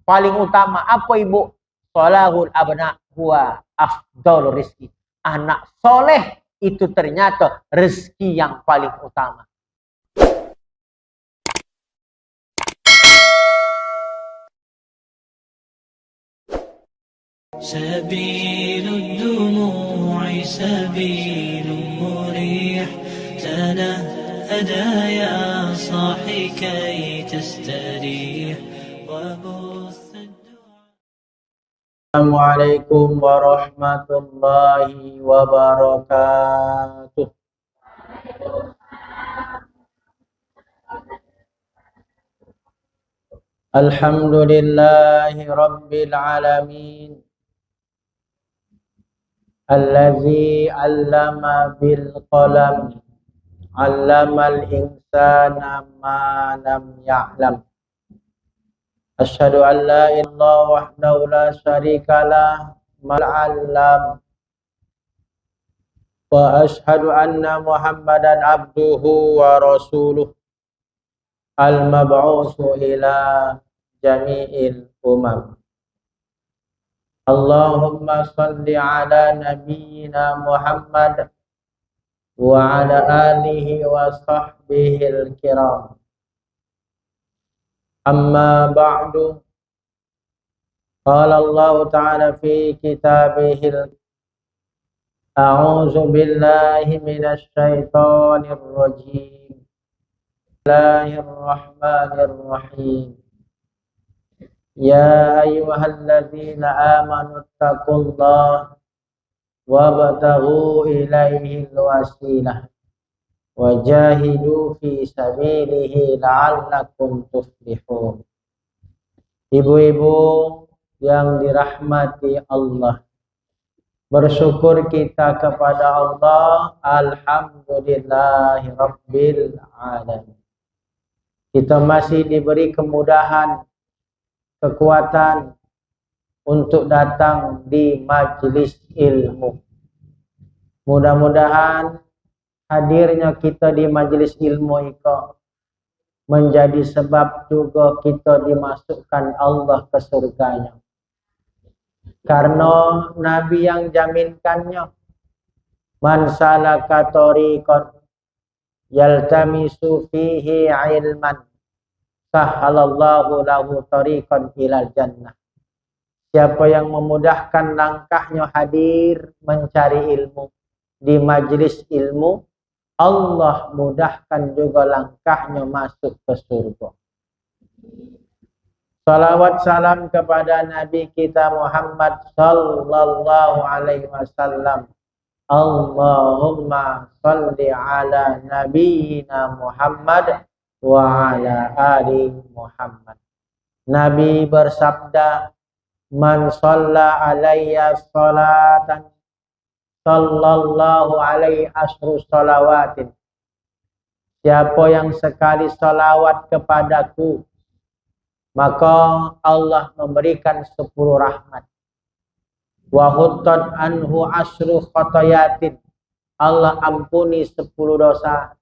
paling utama apa ibu? Sholahul abna huwa afdalur rizki. Anak soleh itu ternyata rezeki yang paling utama. Sabilud dumu'i sabilun murih tanahada ya sahi kay tastarih wa Assalamualaikum warahmatullahi wabarakatuh. Alhamdulillahi rabbil alamin. Allazi 'allama bil qalam 'allamal insana ma lam ya'lam. Asyhadu an la ilaha illallah wahdahu la syarikalah mal 'allam wa asyhadu anna Muhammadan abduhu wa rasuluh al mab'utsu ila jami'il umam. Allahumma salli ala nabiyyina Muhammad wa ala alihi wa sahbihi al-kiram. Amma ba'du. Qala Allah ta'ala fi kitabihil A'udzu billahi minasy syaithanir rajim. Bismillahirrahmanirrahim. Ya ayyuhalladzina amanu taqullaha wabtaghu ilaihil wasilah wajahidu fi sabilihi la'allakum tuflihun. Ibu-ibu yang dirahmati Allah, bersyukur kita kepada Allah. Alhamdulillahi rabbil alamin. Kita masih diberi kemudahan, kekuatan untuk datang di majelis ilmu. Mudah-mudahan hadirnya kita di majelis ilmu itu menjadi sebab juga kita dimasukkan Allah ke surganya. Karena Nabi yang jaminkannya, man salaka tariqan yaltamisu fihi ilman sahhalallahu lahu tariqan ilal jannah. Siapa yang memudahkan langkahnya hadir mencari ilmu di majelis ilmu, Allah mudahkan juga langkahnya masuk ke surga. Salawat salam kepada Nabi kita Muhammad sallallahu alaihi wasallam. Allahumma salli ala nabiyyina Muhammad wa ala ali Muhammad. Nabi bersabda, man shalla alayya salatan sallallahu alaihi asyru salawatin. Siapa yang sekali salawat kepadaku, maka Allah memberikan 10 rahmat. Wa huttat anhu asyru khotayatin. Allah ampuni 10 dosa.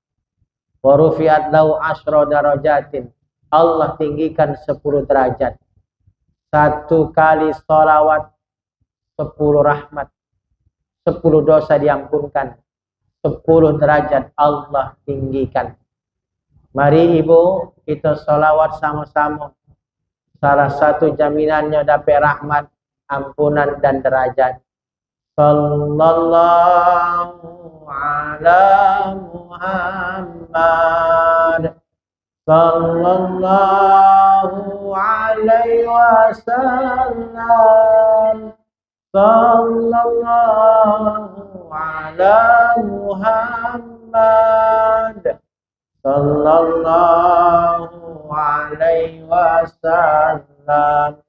Wa rufi'at lahu asyra darajatin. Allah tinggikan 10 derajat. Satu kali salawat 10 rahmat. 10 dosa diampunkan. 10 derajat Allah tinggikan. Mari ibu kita salawat sama-sama. Salah satu jaminannya dapat rahmat, ampunan dan derajat. Sallallahu ala Muhammad. Sallallahu alaihi wasallam. Sallallahu ala Muhammad. Sallallahu alaihi wasallam.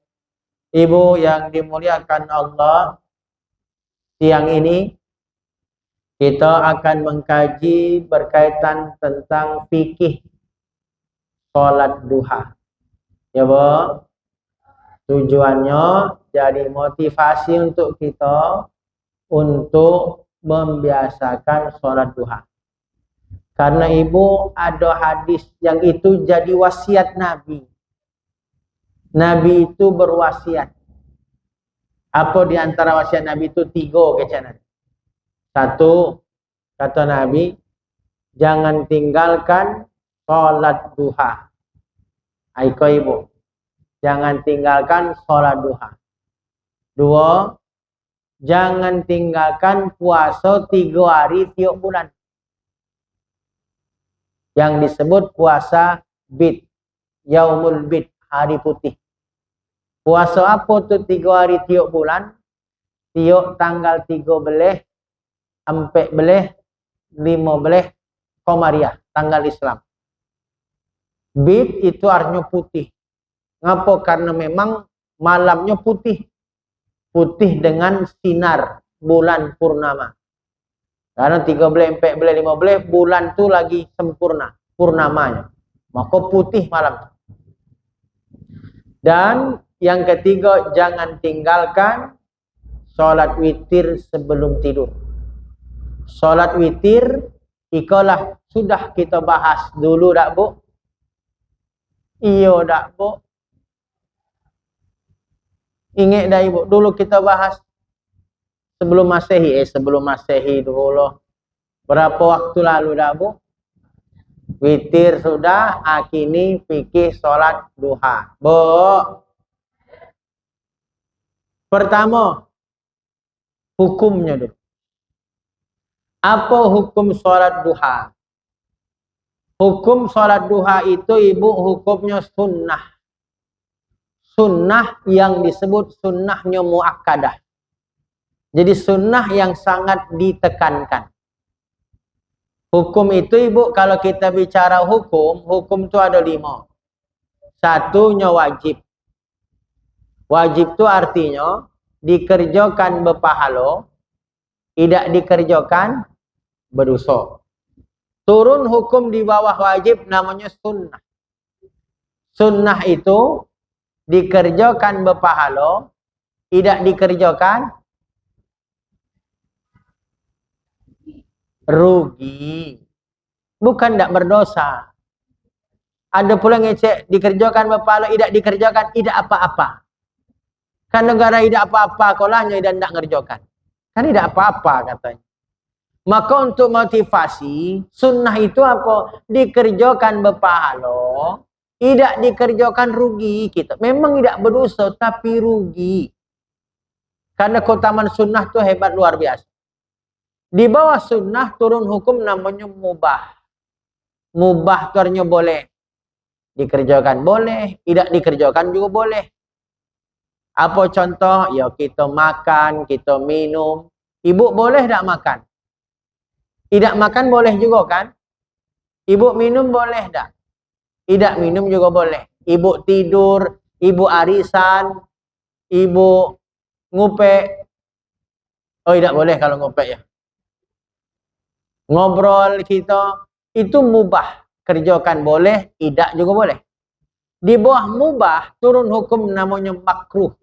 Ibu yang dimuliakan Allah, siang ini kita akan mengkaji berkaitan tentang fikih sholat duha. Ya Bu, tujuannya jadi motivasi untuk kita untuk membiasakan sholat duha. Karena ibu ada hadis yang itu jadi wasiat Nabi. Nabi itu berwasiat. Apa di antara wasiat Nabi itu? 3 kecana. 1, kata Nabi, jangan tinggalkan sholat duha. Aiko ibu, jangan tinggalkan sholat duha. 2, jangan tinggalkan puasa 3 hari tiap bulan. Yang disebut puasa bid, yaumul bid, hari putih. Puasa apa tu 3 hari tiap bulan? Tiap tanggal 13, 14, 15 Komariah, tanggal Islam. Bid itu artinya putih. Ngapa? Karena memang malamnya putih. Putih dengan sinar bulan purnama. Karena 13, 14, 15 bulan tu lagi sempurna, purnamanya. Maka putih malam. Dan yang ketiga, jangan tinggalkan sholat witir sebelum tidur. Sholat witir, ikalah sudah kita bahas dulu tak bu? Iya tak bu? Ingat dah ibu, dulu kita bahas sebelum Masehi dulu. Berapa waktu lalu dah bu? Witir sudah, kini fikih sholat duha. Bu. Pertama, hukumnya dulu. Apa hukum sholat duha? Hukum sholat duha itu ibu hukumnya sunnah. Sunnah yang disebut sunnahnya muakkadah. Jadi sunnah yang sangat ditekankan. Hukum itu ibu, kalau kita bicara hukum itu ada 5. Satunya wajib. Wajib itu artinya dikerjakan berpahala, tidak dikerjakan berdosa. Turun hukum di bawah wajib namanya sunnah. Sunnah itu dikerjakan berpahala, tidak dikerjakan rugi. Bukan tidak berdosa. Ada pula ngecek dikerjakan berpahala, tidak dikerjakan tidak apa-apa. Kan negara tidak apa-apa, kolahnya dan tidak ngerjakan. Kan tidak apa-apa katanya. Maka untuk motivasi, sunnah itu apa? Dikerjakan berpahala, tidak dikerjakan rugi kita. Memang tidak berdosa, tapi rugi. Karena keutamaan sunnah itu hebat luar biasa. Di bawah sunnah turun hukum namanya mubah. Mubah itu artinya boleh. Dikerjakan boleh, tidak dikerjakan juga boleh. Apa contoh? Ya kita makan, kita minum. Ibu boleh tak makan? Tidak makan boleh juga kan? Ibu minum boleh tak? Tidak minum juga boleh. Ibu tidur, ibu arisan, ibu ngupek. Oh tidak boleh kalau ngupek ya. Ngobrol kita, itu mubah. Kerjakan boleh, tidak juga boleh. Di bawah mubah turun hukum namanya makruh.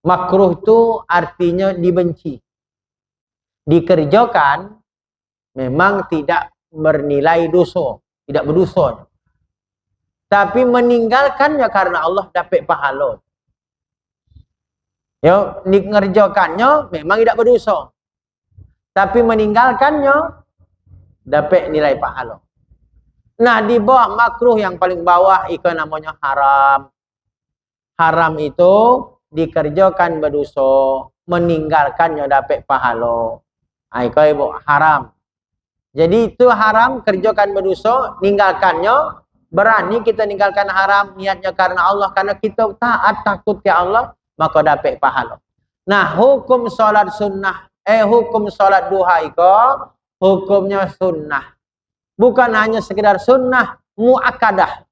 Makruh itu artinya dibenci. Dikerjakan memang tidak bernilai dosa, tidak berdosa. Tapi meninggalkannya karena Allah dapat pahala. Ya, dikerjakannya memang tidak berdosa. Tapi meninggalkannya dapat nilai pahala. Nah, di bawah makruh yang paling bawah itu namanya haram. Haram itu dikerjakan berdosa, meninggalkannya dapat pahala. Itu ibu haram. Jadi itu haram, kerjakan berdosa, ninggalkannya, berani kita ninggalkan haram, niatnya karena Allah, karena kita taat, takut ya Allah, maka dapat pahala. Nah, hukum sholat sunnah, hukum sholat duha itu, hukumnya sunnah. Bukan hanya sekedar sunnah, muakkadah.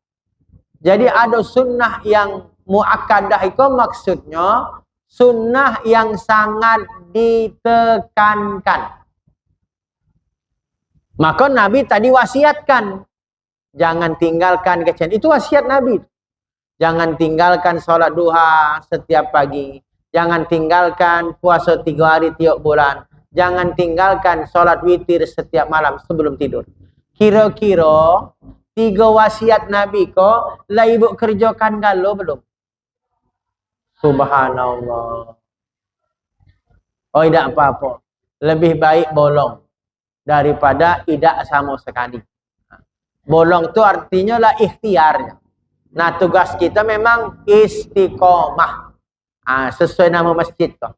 Jadi ada sunnah yang muakkadah itu maksudnya sunnah yang sangat ditekankan. Maka Nabi tadi wasiatkan, jangan tinggalkan kecenderungan. Itu wasiat Nabi. Jangan tinggalkan sholat duha setiap pagi. Jangan tinggalkan puasa 3 hari tiap bulan. Jangan tinggalkan sholat witir setiap malam sebelum tidur. Kira-kira 3 wasiat Nabi kok lah ibu kerjakan galau belum? Subhanallah. Oh, tidak apa-apa. Lebih baik bolong daripada tidak sama sekali. Bolong itu artinya lah ikhtiarnya. Nah, tugas kita memang istiqomah. Sesuai nama masjid kok.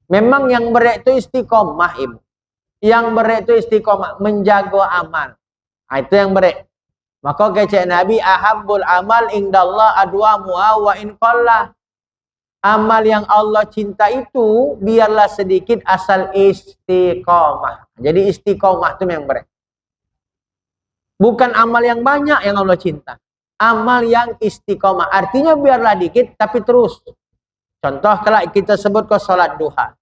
Memang yang berat itu istiqomah, ibu. Yang berat itu istiqomah, menjaga amal. Itu yang berat. Maka kecek Nabi, ahabbul amal indallah adwamuha wa in qalla. Amal yang Allah cinta itu biarlah sedikit asal istiqomah. Jadi istiqomah itu yang berat. Bukan amal yang banyak yang Allah cinta. Amal yang istiqomah. Artinya biarlah dikit tapi terus. Contoh kalau kita sebut ke salat duha.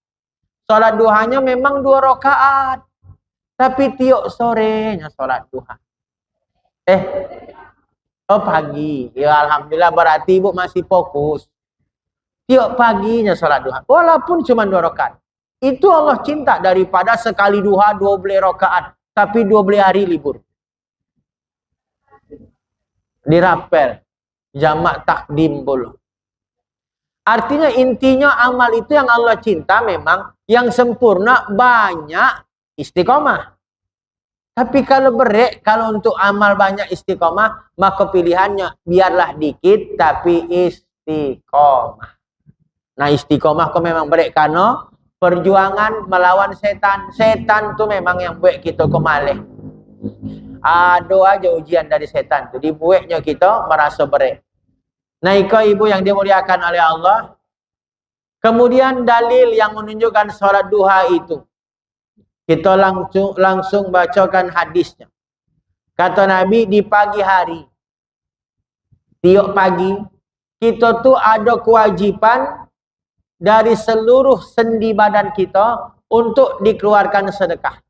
Salat duhanya memang 2 rakaat. Tapi tiap sorenya salat duha. Oh pagi. Ya alhamdulillah berarti ibu masih fokus. Tiap paginya salat duha. Walaupun cuma 2 rakaat. Itu Allah cinta daripada sekali duha 12 rakaat. Tapi 12 hari libur. Dirapel. Jamak takdim pula. Artinya intinya amal itu yang Allah cinta memang yang sempurna banyak istiqomah. Tapi kalau berat, kalau untuk amal banyak istiqomah, maka pilihannya biarlah dikit tapi istiqomah. Nah istiqomah kok memang berat karena perjuangan melawan setan. Setan tu memang yang buat kita kemalih. Ada aja ujian dari setan tu. Dibuatnya kita merasa berat. Nah ibu yang dimuliakan oleh Allah. Kemudian dalil yang menunjukkan salat duha itu. Kita langsung bacakan hadisnya. Kata Nabi di pagi hari. Tiap pagi. Kita tu ada kewajiban dari seluruh sendi badan kita untuk dikeluarkan sedekah.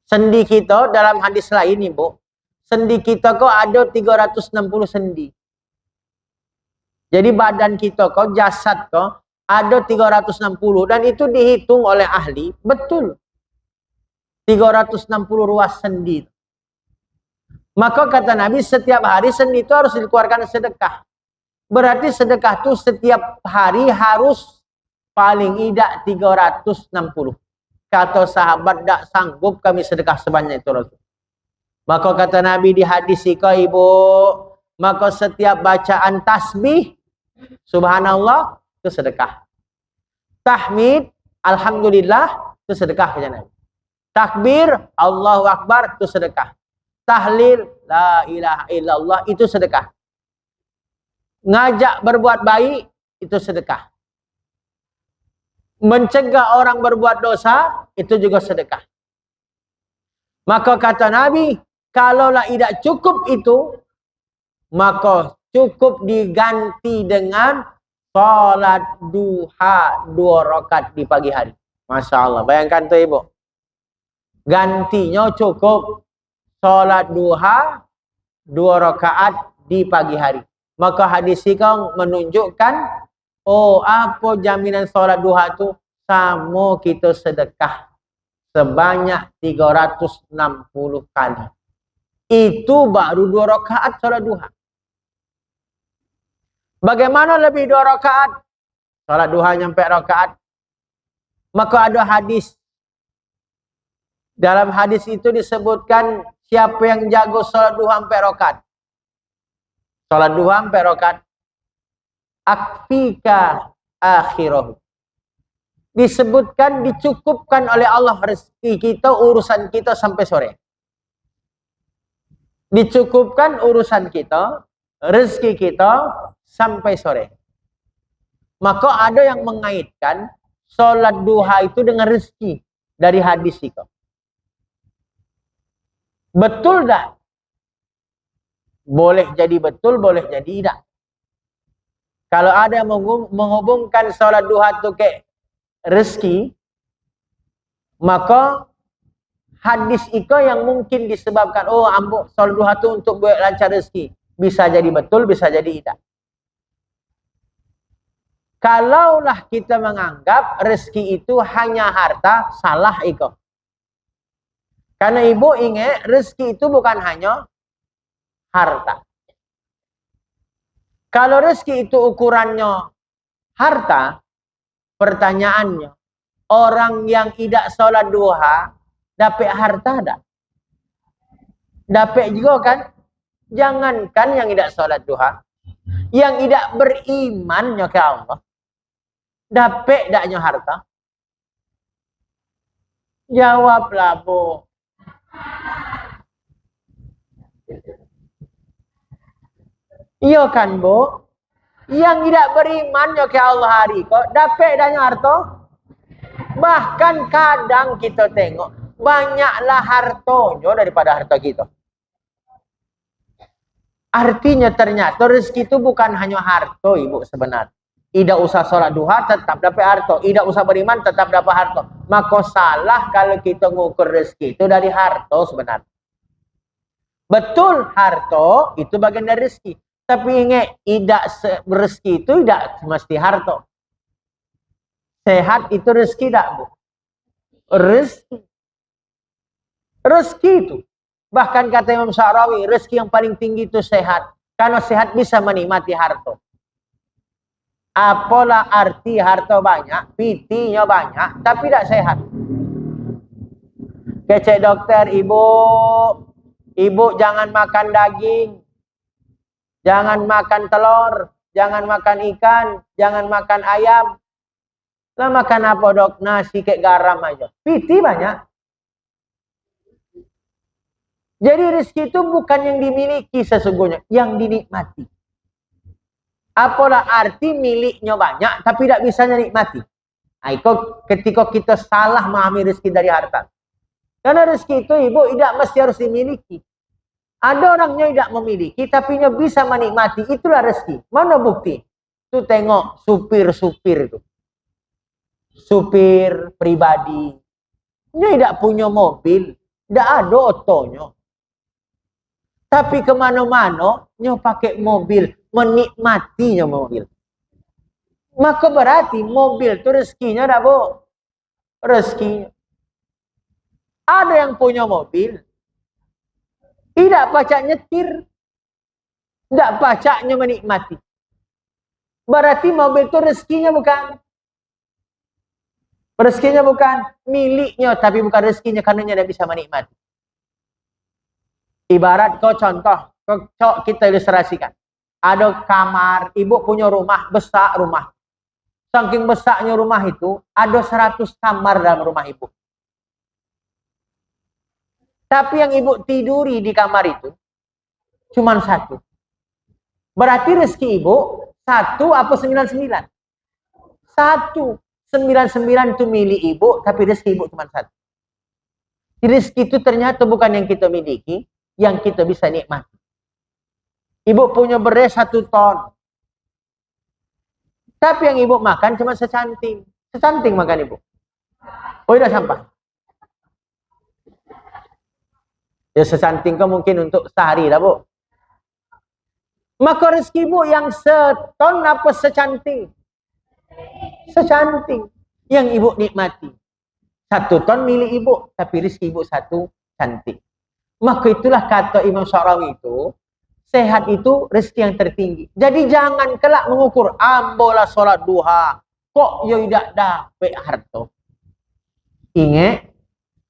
Sendi kita dalam hadis lain ibu, sendi kita kok ada 360 sendi. Jadi badan kita kok, jasad kok ada 360 dan itu dihitung oleh ahli, betul. 360 ruas sendi. Maka kata Nabi setiap hari sendi itu harus dikeluarkan sedekah. Berarti sedekah itu setiap hari harus paling tidak 360. Kata sahabat, tak sanggup kami sedekah sebanyak itu Rasul. Maka kata Nabi di hadis ika ibu, maka setiap bacaan tasbih, subhanallah, itu sedekah. Tahmid, alhamdulillah, itu sedekah kata Nabi. Takbir, Allahu Akbar, itu sedekah. Tahlil, la ilaha illallah, itu sedekah. Ngajak berbuat baik, itu sedekah. Mencegah orang berbuat dosa, itu juga sedekah. Maka kata Nabi, kalaulah tidak cukup itu, maka cukup diganti dengan salat duha 2 rakaat di pagi hari. Masya Allah, bayangkan tuh ibu. Gantinya cukup salat duha 2 rakaat di pagi hari. Maka hadis ini menunjukkan, oh apa jaminan salat duha itu? Sama kita sedekah sebanyak 360 kali. Itu baru 2 rakaat salat duha. Bagaimana lebih 2 rakaat? Salat duha nyampe rakaat. Maka ada hadis. Dalam hadis itu disebutkan siapa yang jago salat duha sampai rakaat. Salat duha sampai rakaat. Akfika akhirahu. Disebutkan dicukupkan oleh Allah rezeki kita, urusan kita sampai sore. Dicukupkan urusan kita, rezeki kita sampai sore. Maka ada yang mengaitkan salat duha itu dengan rezeki dari hadis itu. Betul tak? Boleh jadi betul, boleh jadi tidak. Kalau ada yang menghubungkan salat duha itu ke rezeki, maka hadis itu yang mungkin disebabkan, oh ambo salat duha itu untuk buat lancar rezeki. Bisa jadi betul, bisa jadi tidak. Kalaulah kita menganggap rezeki itu hanya harta, salah itu. Karena ibu ingat, rezeki itu bukan hanya harta. Kalau rezeki itu ukurannya harta, pertanyaannya, orang yang tidak sholat duha, dapat harta tak? Dapat juga kan? Jangankan yang tidak sholat duha, yang tidak berimannya ke Allah, dapat taknya harta? Jawablah, Bu. Iya kan, Bu? Yang tidak berimannya ke Allah hari kok, dapat taknya harta? Bahkan kadang kita tengok, banyaklah hartonya daripada harta kita. Artinya ternyata rezeki itu bukan hanya harta, Ibu, sebenarnya. Tidak usah sholat duha tetap dapat harta. Tidak usah beriman tetap dapat harta. Maka salah kalau kita ngukur rezeki itu dari harta sebenarnya. Betul, harta itu bagian dari rezeki. Tapi ingat, rezeki itu tidak mesti harta. Sehat itu rezeki tak, Bu? Rezeki. Rezeki itu. Bahkan kata Imam Sya'rawi, rezeki yang paling tinggi itu sehat. Karena sehat bisa menikmati harta. Apalah arti harta banyak, pitinya banyak, tapi tidak sehat. Kecek dokter, ibu jangan makan daging, jangan makan telur, jangan makan ikan, jangan makan ayam. Lah makan apa, Dok? Nasi kayak garam aja. Piti banyak. Jadi rezeki itu bukan yang dimiliki sesungguhnya, yang dinikmati. Apalah arti miliknya banyak, tapi tidak bisa menikmati. Nah, itu ketika kita salah memahami rezeki dari harta. Karena rezeki itu, Ibu, tidak mesti harus dimiliki. Ada orangnya tidak memiliki, tapi dia bisa menikmati. Itulah rezeki. Mana bukti? Itu tengok supir-supir itu. Supir pribadi. Dia tidak punya mobil. Tidak ada otonya. Tapi kemana-mana, dia pakai mobil. Menikmatinya mobil. Maka berarti mobil itu rezekinya dah, Bu. Rezekinya. Ada yang punya mobil. Tidak pacak nyetir. Tidak pacaknya menikmati. Berarti mobil itu rezekinya bukan. Rezekinya bukan miliknya, tapi bukan rezekinya karena dia tidak bisa menikmati. Ibarat kau contoh, kita ilustrasikan. Ada kamar, ibu punya rumah, besar rumah. Saking besarnya rumah itu, ada 100 kamar dalam rumah ibu. Tapi yang ibu tiduri di kamar itu, cuma 1. Berarti rezeki ibu, 1 apa 99? 1. 99 itu milik ibu, tapi rezeki ibu cuma 1. Rezeki itu ternyata bukan yang kita miliki, yang kita bisa nikmati. Ibu punya beras 1 ton. Tapi yang ibu makan cuma secanting. Secanting makan ibu. Oh, udah sampah. Ya secanting kau mungkin untuk sehari lah, Bu. Maka rezeki ibu yang seton apa secanting? Secanting. Yang ibu nikmati. 1 ton milik ibu, tapi rezeki ibu 1 cantik. Maka itulah kata Imam Sya'rawi itu, sehat itu rezeki yang tertinggi. Jadi jangan kelak mengukur, ambolah sholat duha, kok yo tidak dapat harta. Ingat,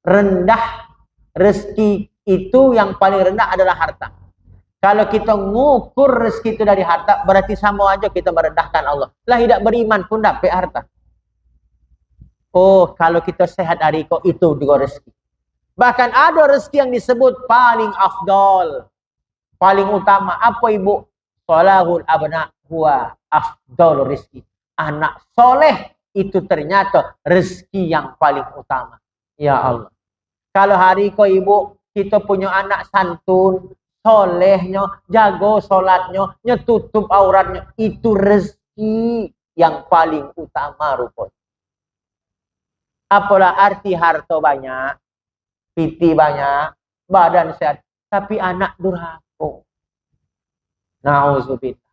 rendah rezeki itu yang paling rendah adalah harta. Kalau kita mengukur rezeki itu dari harta, berarti sama aja kita merendahkan Allah. Lah tidak beriman pun dapat harta. Oh, kalau kita sehat hari kok itu juga rezeki. Bahkan ada rezeki yang disebut paling afdol. Paling utama. Apa ibu? Solahul abna huwa afdol rezeki. Anak soleh itu ternyata rezeki yang paling utama. Ya Allah. Kalau hari kau ibu, kita punya anak santun, solehnya, jago solatnya, nyetutup auratnya. Itu rezeki yang paling utama rupanya. Apalah arti harta banyak, piti banyak, badan sehat, tapi anak durhaka. Nauzubillah.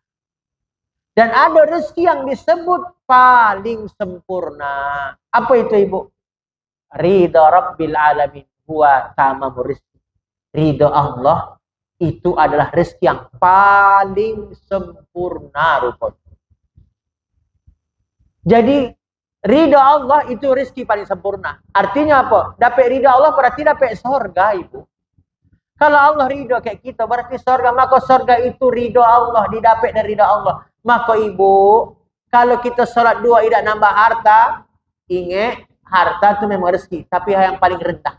Dan ada rezeki yang disebut paling sempurna. Apa itu ibu? Ridha Rabbil Alamin huwa tamamur rizki. Ridha Allah Itu adalah rezeki yang paling sempurna rupanya. Jadi ridha Allah itu rezeki paling sempurna. Artinya apa? Dapat ridha Allah berarti dapat surga, Ibu. Kalau Allah ridha kayak kita berarti surga. Maka surga itu ridha Allah, didapat dari ridha Allah. Maka Ibu, kalau kita sholat dua tidak nambah harta, ingat harta itu memang rezeki, tapi yang paling rendah.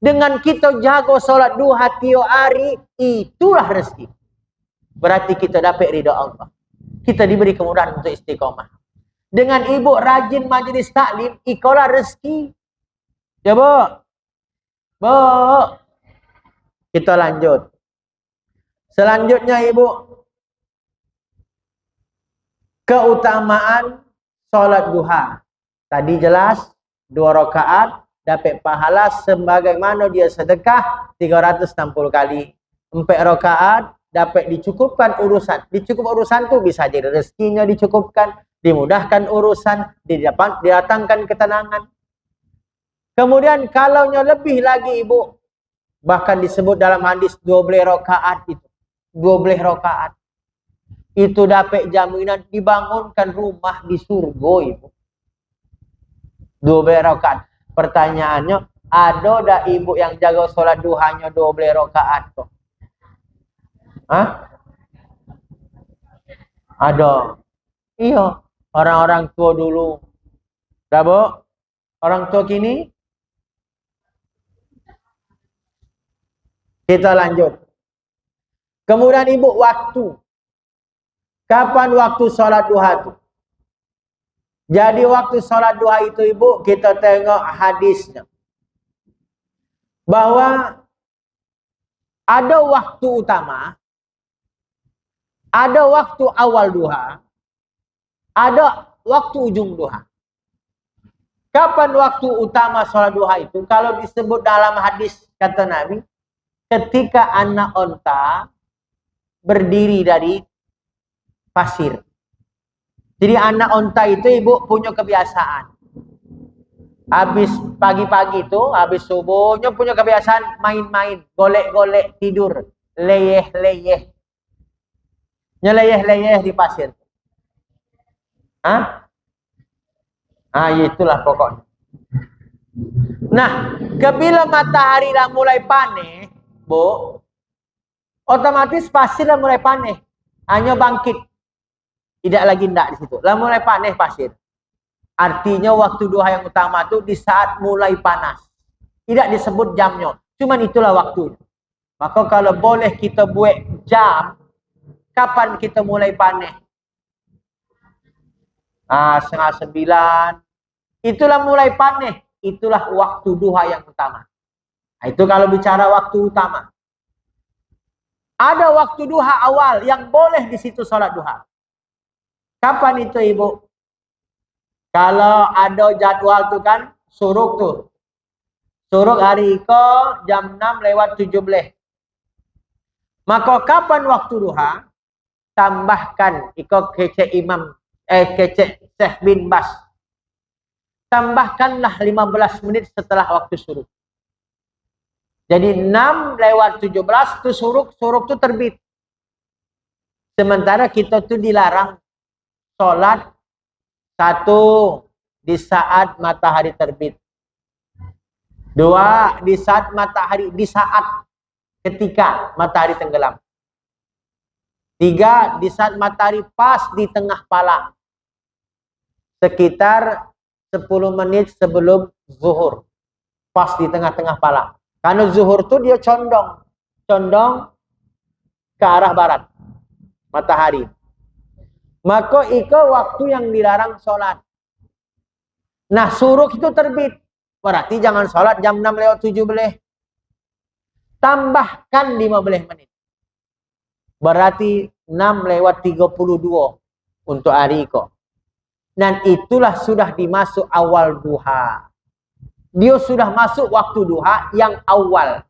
Dengan kita jaga sholat duha tiap hari, itulah rezeki. Berarti kita dapat ridha Allah. Kita diberi kemudahan untuk istiqomah. Dengan ibu rajin majlis taklim, ikalah rezeki. Ya, Bu. Bu. Kita lanjut. Selanjutnya, Ibu. Keutamaan sholat duha. Tadi jelas, 2 rakaat dapat pahala sebagaimana dia sedekah 360 kali. 4 rakaat dapat dicukupkan urusan. Dicukup urusan tu bisa jadi rezekinya dicukupkan, dimudahkan urusan, didatangkan ketenangan. Kemudian kalaunya lebih lagi, Ibu, bahkan disebut dalam hadis 12 rakaat itu. 12 rakaat. Itu dapat jaminan dibangunkan rumah di surga, Ibu. 12 rakaat. Pertanyaannya, ada dah ibu yang jaga sholat duhanya 12 rakaat kok? Hah? Ada. Iya. Orang-orang tua dulu. Dah, Bu? Orang tua kini? Kita lanjut. Kemudian ibu waktu. Kapan waktu sholat duha itu? Jadi waktu sholat duha itu, Ibu, kita tengok hadisnya. Bahwa ada waktu utama, ada waktu awal duha, ada waktu ujung duha. Kapan waktu utama sholat duha itu? Kalau disebut dalam hadis kata Nabi, ketika anak onta berdiri dari pasir. Jadi anak onta itu, Ibu, punya kebiasaan. Habis pagi-pagi itu, habis subuhnya punya kebiasaan main-main, golek-golek, tidur, leyeh-leyeh. Nyeleyeh-leyeh di pasir. Hah? Itulah pokoknya. Nah, kebila matahari dah mulai panen, Bu, otomatis pasir dah mulai panen. Hanya bangkit. Tidak lagi ndak di situ. Lah mulai panas pasir. Artinya waktu duha yang utama itu di saat mulai panas. Tidak disebut jamnya. Cuman itulah waktunya. Maka kalau boleh kita buat jam, kapan kita mulai panas? 8:30. Itulah mulai panas. Itulah waktu duha yang utama. Nah, itu kalau bicara waktu utama. Ada waktu duha awal yang boleh di situ sholat duha. Kapan itu, Ibu? Kalau ada jadwal tuh kan, suruk tuh. Suruk hari itu jam 6:17. Maka kapan waktu duha? Tambahkan, iko kece imam, kece Syekh bin Bas. Tambahkanlah 15 menit setelah waktu suruk. Jadi 6:17 itu suruk tuh terbit. Sementara kita tuh dilarang sholat 1 di saat matahari terbit. 2 di saat ketika matahari tenggelam. 3 di saat matahari pas di tengah pala. Sekitar 10 menit sebelum zuhur. Pas di tengah-tengah pala. Karena zuhur tuh dia condong ke arah barat matahari. Maka itu waktu yang dilarang sholat. Nah, suruk itu terbit. Berarti jangan sholat jam 6:17. Tambahkan 15 menit. Berarti 6:32 untuk hari itu. Dan itulah sudah dimasuk awal duha. Dia sudah masuk waktu duha yang awal.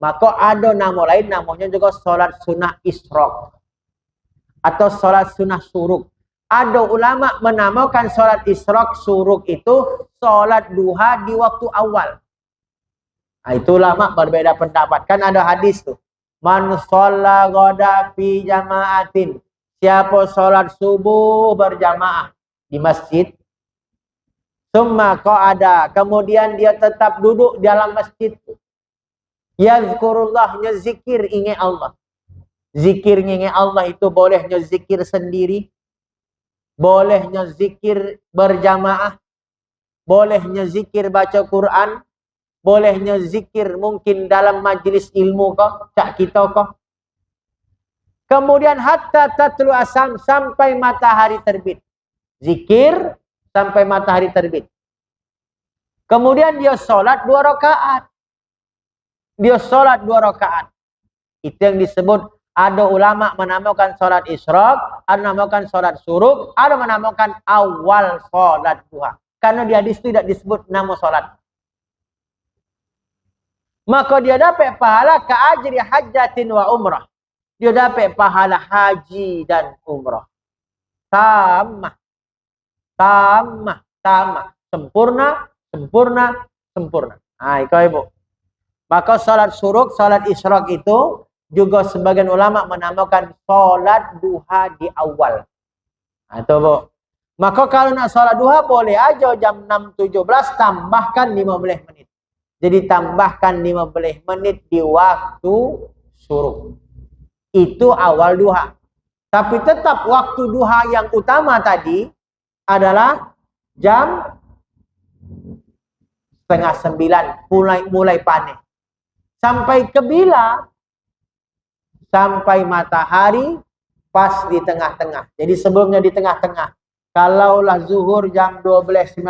Maka ada nama lain, namanya juga sholat sunnah isyraq. Atau sholat sunnah suruk. Ada ulama menamakan sholat isyraq suruk itu sholat duha di waktu awal. Nah, itu ulama berbeda pendapat. Kan ada hadis tuh. Man shalla ghada fi jama'atin. Siapa sholat subuh berjamaah di masjid. Summa qa'ada. Kemudian dia tetap duduk di dalam masjid. Yazkurullahnya zikir ingat Allah. Zikir ingat Allah itu bolehnya zikir sendiri. Bolehnya zikir berjamaah. Bolehnya zikir baca Quran. Bolehnya zikir mungkin dalam majlis ilmu kau. Cak kita kau. Kemudian hatta tatlu asam sampai matahari terbit. Zikir sampai matahari terbit. Kemudian dia sholat 2 rakaat. Dia sholat 2 rakaat. Itu yang disebut, ada ulama menamakan sholat isyraq, ada menamakan sholat syuruk, ada menamakan awal sholat duha. Karena di hadis tidak disebut nama sholat. Maka dia dapat pahala ka'ajri hajjatin wa umrah. Dia dapat pahala haji dan umrah. Sama. Sempurna. Nah, itu ibu. Maka salat syuruk, salat isyraq itu juga sebagian ulama menamakan salat duha di awal. Nah, itu bu. Maka kalau nak salat duha boleh aja jam 6.17 tambahkan 15 menit. Jadi tambahkan 15 menit di waktu syuruk. Itu awal duha. Tapi tetap waktu duha yang utama tadi adalah jam 8:30 mulai panen. Sampai ke bila? Sampai matahari pas di tengah-tengah. Jadi sebelumnya di tengah-tengah. Kalaulah zuhur jam 12.19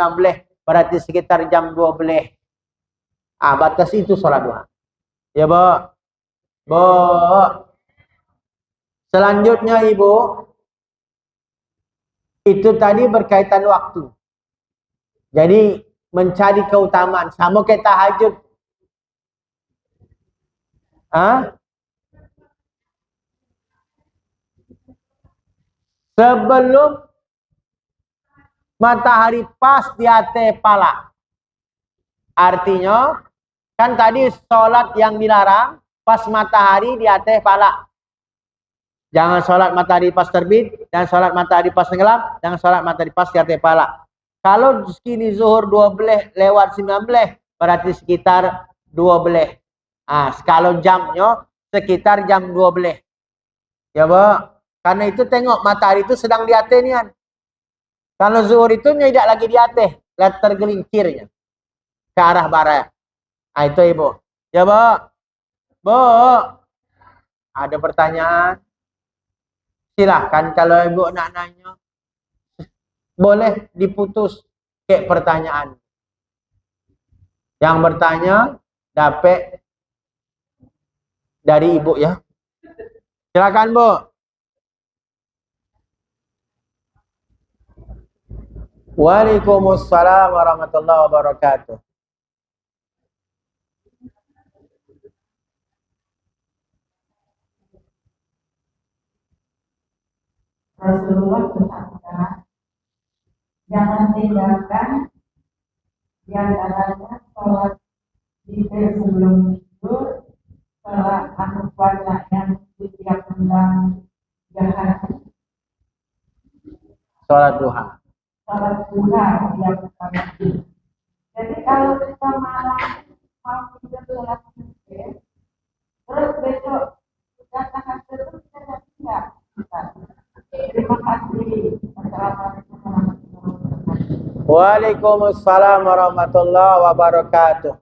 berarti sekitar jam 12. Batas itu sholat duha. Ya, Bu. Bu. Selanjutnya, Ibu. Itu tadi berkaitan waktu. Jadi mencari keutamaan. Sama kayak tahajud. Sebelum matahari pas di atas pala. Artinya, kan tadi sholat yang dilarang pas matahari di atas pala. Jangan sholat matahari pas terbit, dan sholat matahari pas tenggelam, jangan sholat matahari pas di atas pala. Kalau segini zuhur 12:19, berarti sekitar 12. Kalau jamnya sekitar jam 12. Ya, Bu. Karena itu tengok matahari itu sedang di atas ni kan. Kalau zuhur itu tidak lagi di atas, lihat tergelincirnya ke arah barat. Itu Ibu. Ya, Bu. Bu. Ada pertanyaan? Silahkan kalau Ibu nak nanya. Boleh diputus kayak pertanyaan. Yang bertanya dapat dari Ibu ya. Silakan, Bu. Waalaikumsalam warahmatullahi wabarakatuh. Rasulullah bersabda, jangan tinggalkan di antaranya sholat zikir sebelum tidur, sholat akhir wajah yang setiap malam jahat, Sholat duha. sholat duha yang pertama. Jadi kalau kita malam mau tidur sholat zikir, terus besok sudah tahajud terus kita tidak. Terima kasih. Assalamualaikum warahmatullahi wabarakatuh. Waalaikumsalam warahmatullahi wabarakatuh.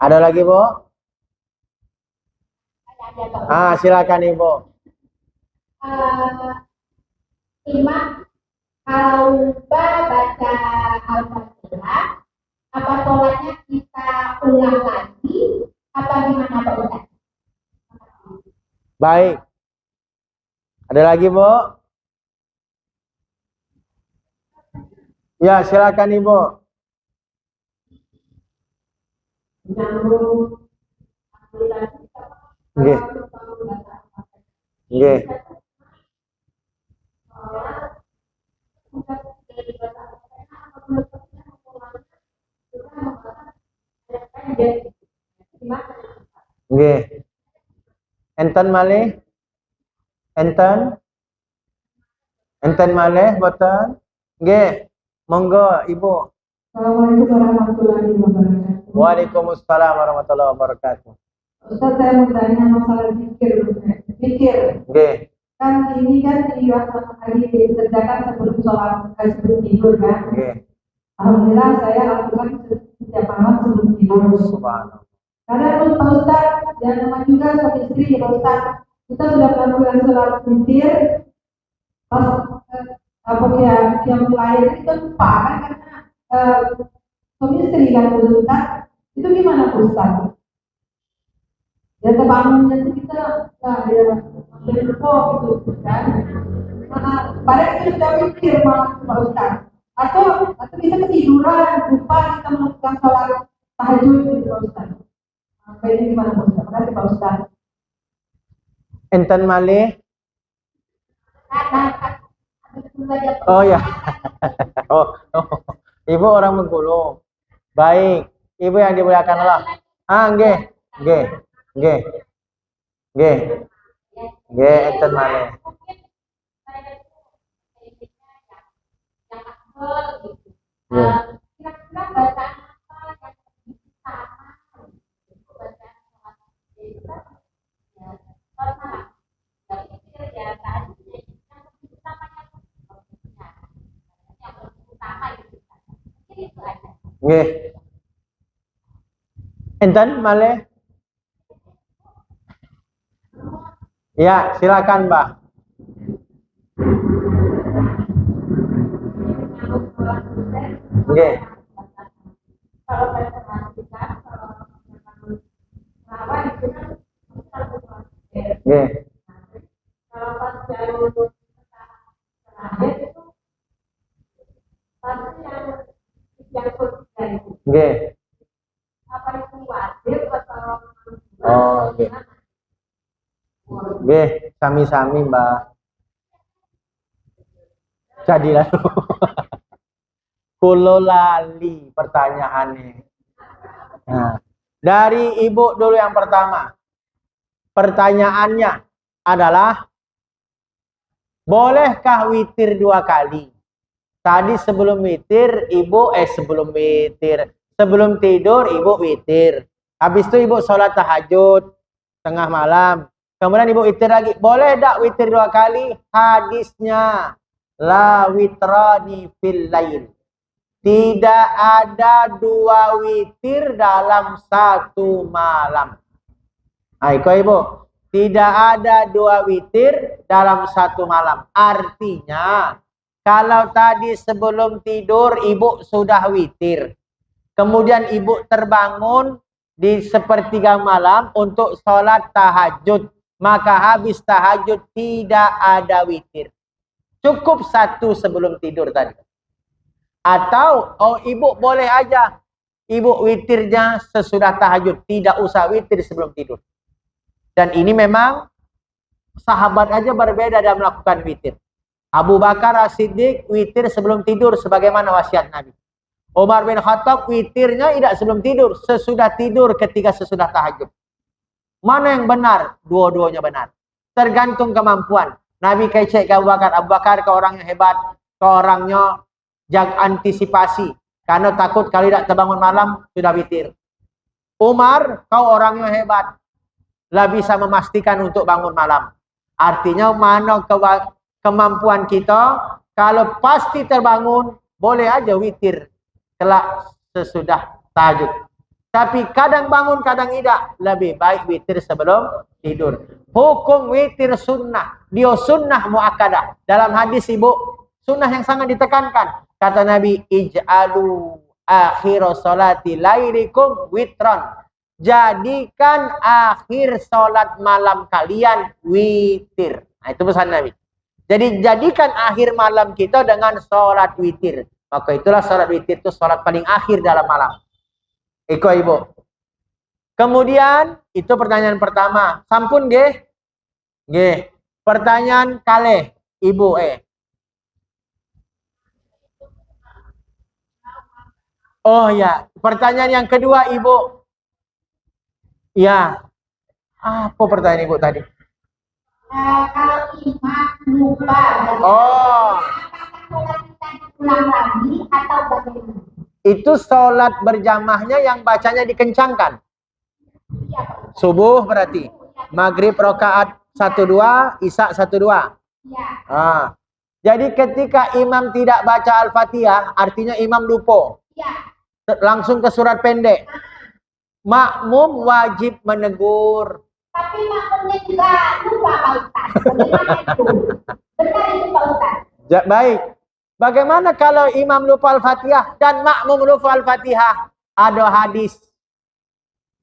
Ada lagi, Bu? Silakan, Ibu. Imam kalau lupa baca Al-Fatihah, apa sholatnya kita ulang lagi? Apa gimana, Pak Ustaz? Baik. Ada lagi, Bu? Ya, silakan, Ibu. Nggih. Nggih. Nggih. Enten malih? Enten? Enten malih boten? Nggih. Monggo Ibu. Assalamualaikum warahmatullahi wabarakatuh. Waalaikumsalam warahmatullahi wabarakatuh. Ustaz, saya mau tanya masalah zikir. Zikir. Nggih. Kan ini kan dikerjakan sebelum sholat, sebelum tidur kan. Nggih. Alhamdulillah saya lakukan setiap malam sebelum tidur. Subhanallah. Karena Pak Ustaz, dan nama juga suami istri Pak Ustaz, kita sudah melakukan sholat witir, pas yang lahir kita lupa kan karena suami istri kan Pak Ustaz, itu gimana Pak Ustaz? Ya terbangunnya itu kita dari lupa gitu kan? Padahal kita sudah witir malam Pak Ustaz, atau bisa ketiduran lupa kita melakukan sholat tahajud gitu Pak Ustaz. Ini gimana Pak Ustaz? Terima kasih Pak Ustaz. Enten malih? Oh ya. Oh. Ibu orang Bengkulu. Baik. Ibu yang dimuliakan Allah. Nggih. Nggih. Nggih. Nggih. Nggih, enten malih. Nggih. Enten malih? Ya, silakan, Mbak. Nggih. Kalau saya perhatikan, Nggih. kalau pas jalur terakhir itu pasti yang ketiga itu. Nggih. Apa itu wajib atau? Oh, nggih. Nggih, sami-sami, Mbak. Jadi lalu. Kulo lali pertanyaannya. Nah, dari Ibu dulu yang pertama. Pertanyaannya adalah, bolehkah witir 2 kali? Tadi sebelum witir, sebelum tidur, Ibu witir. Habis itu Ibu sholat tahajud tengah malam. Kemudian Ibu witir lagi. Boleh tak witir 2 kali? Hadisnya, la witrani fil lail. Tidak ada 2 witir dalam 1 malam. Ibu, tidak ada 2 witir dalam 1 malam. Artinya, kalau tadi sebelum tidur Ibu sudah witir, kemudian Ibu terbangun di sepertiga malam untuk sholat tahajud, maka habis tahajud tidak ada witir. Cukup 1 sebelum tidur tadi. Atau Ibu boleh aja Ibu witirnya sesudah tahajud, tidak usah witir sebelum tidur. Dan ini memang sahabat aja berbeda dalam melakukan witir. Abu Bakar As-Siddiq witir sebelum tidur sebagaimana wasiat Nabi. Umar bin Khattab witirnya tidak sebelum tidur, sesudah tidur ketika sesudah tahajud. Mana yang benar? Dua-duanya benar. Tergantung kemampuan. Nabi kecek ke Abu Bakar. Abu Bakar ke orang yang hebat, ke orangnya jaga antisipasi. Karena takut kalau tidak terbangun malam, sudah witir. Umar, kau orangnya hebat. Lah bisa memastikan untuk bangun malam. Artinya mana kemampuan kita, kalau pasti terbangun, boleh aja witir kelak sesudah tahajud. Tapi kadang bangun, kadang tidak. Lebih baik witir sebelum tidur. Hukum witir sunnah. Dia sunnah muakkadah. Dalam hadis Ibu, sunnah yang sangat ditekankan. Kata Nabi, ij'alu akhir salati lailikum witron. Jadikan akhir salat malam kalian witir. Nah, itu pesan Nabi. Jadi jadikan akhir malam kita dengan salat witir. Maka itulah salat witir itu salat paling akhir dalam malam. Ibu. Kemudian itu pertanyaan pertama. Sampun nggih? Nggih. Pertanyaan kalih Ibu Oh ya, pertanyaan yang kedua Ibu. Ya. Apa pertanyaan Ibu tadi? Kalau imam lupa baca, Oh, apakah sholat kita diulang lagi atau bagaimana? itu sholat berjamaahnya yang bacanya dikencangkan. Iya, Pak Ustaz. Subuh berarti. Maghrib rakaat 1-2, Isya 1-2. Iya. Ah. Jadi ketika imam tidak baca Al-Fatihah, artinya imam lupa. Iya. Langsung ke surat pendek. Makmum wajib menegur. Tapi makmumnya juga lupa Pak Ustaz. Bagaimana itu? Benar itu Pak Ustaz. Baik. Bagaimana kalau imam lupa Al-Fatihah dan makmum lupa Al-Fatihah? Ada hadis.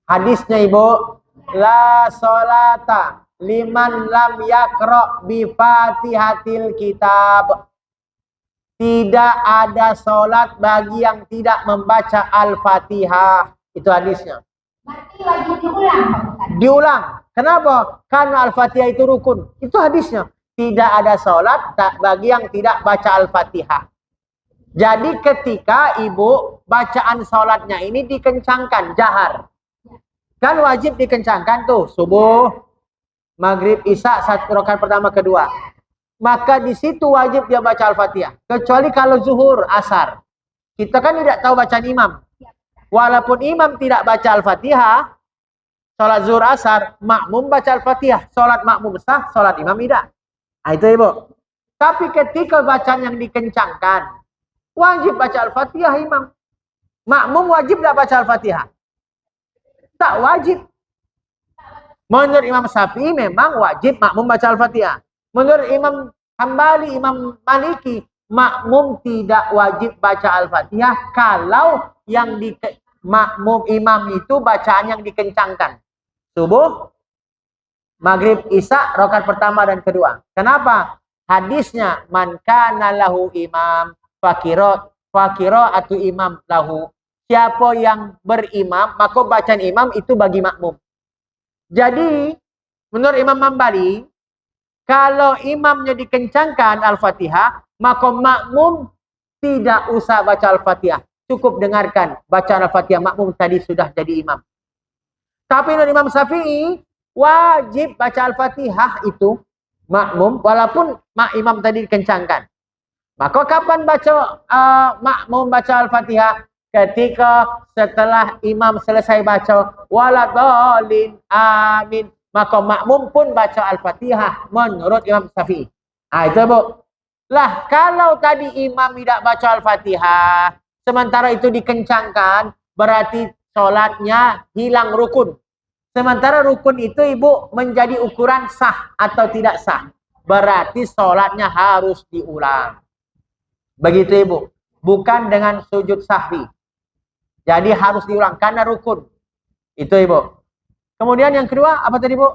Hadisnya Ibu. La sholata liman lam yakra bi fatihatil kitab. Tidak ada sholat bagi yang tidak membaca Al-Fatihah. Itu hadisnya. Berarti wajib diulang Pak Ustaz. Diulang. Kenapa? Karena Al-Fatihah itu rukun. Itu hadisnya. Tidak ada sholat bagi yang tidak baca Al-Fatihah. Jadi ketika Ibu bacaan sholatnya ini dikencangkan, jahar. Kan wajib dikencangkan tuh. Subuh, Maghrib, Isya, 1 rakaat pertama, kedua. Maka di situ wajib dia baca Al-Fatihah. Kecuali kalau zuhur, asar. Kita kan tidak tahu bacaan imam. Walaupun imam tidak baca Al-Fatihah, sholat zuhur, asar, makmum baca Al-Fatihah. Sholat makmum sah, sholat imam tidak. Nah, itu Ibu. Tapi ketika bacaan yang dikencangkan, wajib baca Al-Fatihah imam. Makmum wajib tidak baca Al-Fatihah? Tak wajib. Menurut Imam Syafi'i memang wajib makmum baca Al-Fatihah. Menurut Imam Hambali, Imam Maliki, makmum tidak wajib baca Al-Fatihah kalau yang makmum imam itu bacaan yang dikencangkan. Subuh, Maghrib, Isya, rakaat pertama dan kedua. Kenapa? Hadisnya man kana lahu imam fakiro atau imam lahu. Siapa yang berimam, maka bacaan imam itu bagi makmum. Jadi, menurut Imam Hambali, kalau imamnya dikencangkan Al-Fatihah, maka makmum tidak usah baca Al-Fatihah. Cukup dengarkan bacaan Al-Fatihah, makmum tadi sudah jadi imam. Tapi menurut Imam Syafi'i, wajib baca Al-Fatihah itu makmum, walaupun imam tadi dikencangkan. Maka kapan baca makmum baca Al-Fatihah? Ketika setelah imam selesai baca waladhalin amin, maka makmum pun baca Al-Fatihah menurut Imam Syafi'i. Itu Bu. Lah kalau tadi imam tidak baca Al-Fatihah, sementara itu dikencangkan, berarti sholatnya hilang rukun. Sementara rukun itu Ibu menjadi ukuran sah atau tidak sah. Berarti sholatnya harus diulang. Begitu Ibu. Bukan dengan sujud sahwi. Jadi harus diulang karena rukun. Itu Ibu. Kemudian yang kedua apa tadi Bu?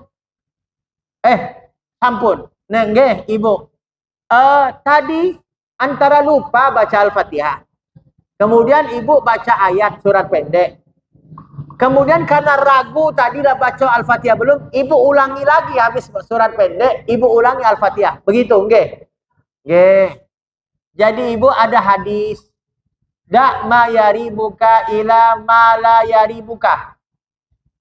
Sampun. Nggih Ibu. Tadi antara lupa baca Al-Fatihah. Kemudian Ibu baca ayat surat pendek. Kemudian karena ragu tadi dah baca Al-Fatihah belum, Ibu ulangi lagi habis surat pendek, Ibu ulangi Al-Fatihah. Begitu nggih? Nggih. Jadi Ibu ada hadis da' ma yaribuka ila ma la yaribuka.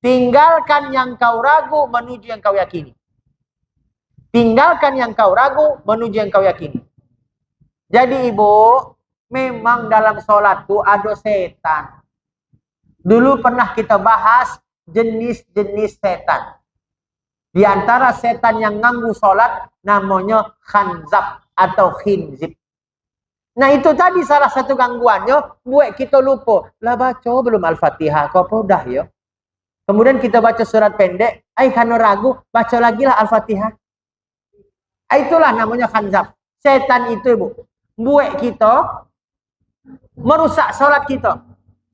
Tinggalkan yang kau ragu menuju yang kau yakini. Tinggalkan yang kau ragu menuju yang kau yakini. Jadi Ibu, memang dalam sholat itu ada setan. Dulu pernah kita bahas jenis-jenis setan. Di antara setan yang ganggu sholat namanya khanzab atau khinzib. Nah itu tadi salah satu gangguannya, buat kita lupa. Lah baca belum Al-Fatihah, kau apa udah ya? Kemudian kita baca surat pendek, karena ragu, baca lagi lah Al-Fatihah. Itulah namanya khanzab. Setan itu Ibu, buat kita merusak sholat kita.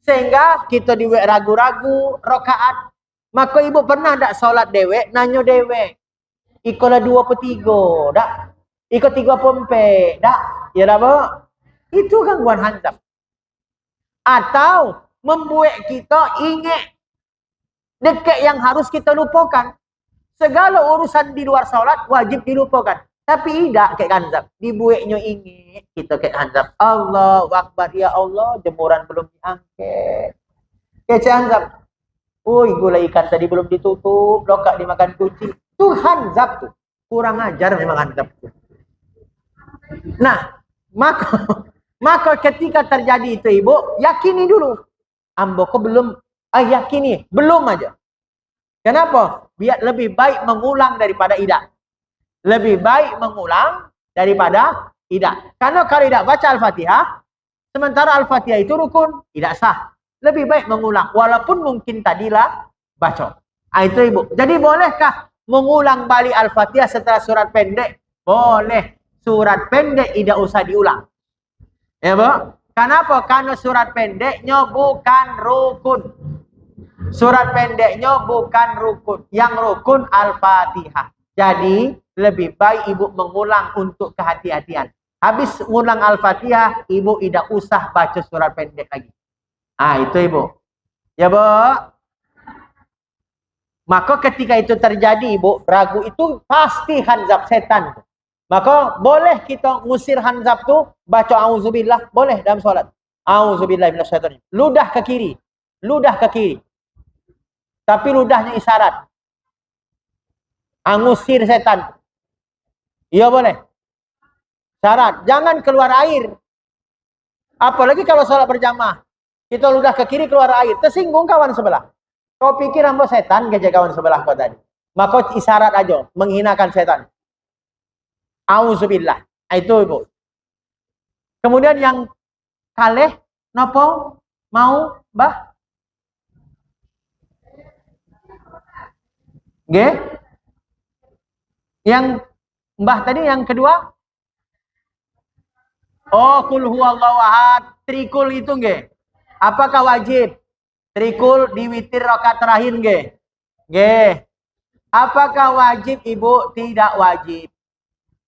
Sehingga kita diwek ragu-ragu, rokaat. Maka Ibu pernah tak sholat dewek, nanya dewek. Ikolah 2/3, dak? Iko 3/4, dak? Ya dah Bu? Itu gangguan khanzab. Atau membuat kita ingat dekat yang harus kita lupakan. Segala urusan di luar sholat wajib dilupakan. Tapi tidak kayak khanzab. Dibuatnya ingat kita kayak khanzab. Allahu Akbar, ya Allah, jemuran belum diangkat. Kayak khanzab. Gulai ikan tadi belum ditutup, lokak dimakan kucing. Tuh hanzab tuh. Kurang ajar memang hanzab tuh. Nah, maka ketika terjadi itu ibu, yakini dulu. Ambo kok belum, yakini, belum aja. Kenapa? Biar lebih baik mengulang daripada tidak. Lebih baik mengulang daripada tidak. Karena kalau tidak baca Al-Fatihah, sementara Al-Fatihah itu rukun, tidak sah. Lebih baik mengulang, walaupun mungkin tadilah baca. Itu ibu. Jadi bolehkah mengulang balik Al-Fatihah setelah surat pendek? Boleh. Surat pendek tidak usah diulang. Ya bu? Kenapa? Karena surat pendeknya bukan rukun. Surat pendeknya bukan rukun. Yang rukun Al-Fatihah. Jadi lebih baik ibu mengulang untuk kehati-hatian. Habis mengulang Al-Fatihah, ibu tidak usah baca surat pendek lagi. Itu ibu. Ya bu? Maka ketika itu terjadi ibu, ragu itu pasti hanzab setan. Maka boleh kita ngusir hanzab tu, baca auzubillah, boleh dalam solat. Auzubillah minasyaitonir. Ludah ke kiri. Ludah ke kiri. Tapi ludahnya isyarat. Ngusir setan. Iya boleh. Syarat, jangan keluar air. Apalagi kalau sholat berjamaah. Kita ludah ke kiri keluar air. Tersinggung kawan sebelah. Kau pikir ambo setan keja kawan sebelah kau tadi. Maka isyarat aja. Menghinakan setan. Auzubillah. Itu ibu. Kemudian yang kaleh. Nopo. Mau. Bah. Nggih. Yang mbah tadi yang kedua. Qul huwallahu ahad. Trikul itu nggih. Apakah wajib? Trikul di witir rakaat terakhir nggih? Nggih. Apakah wajib ibu? Tidak wajib.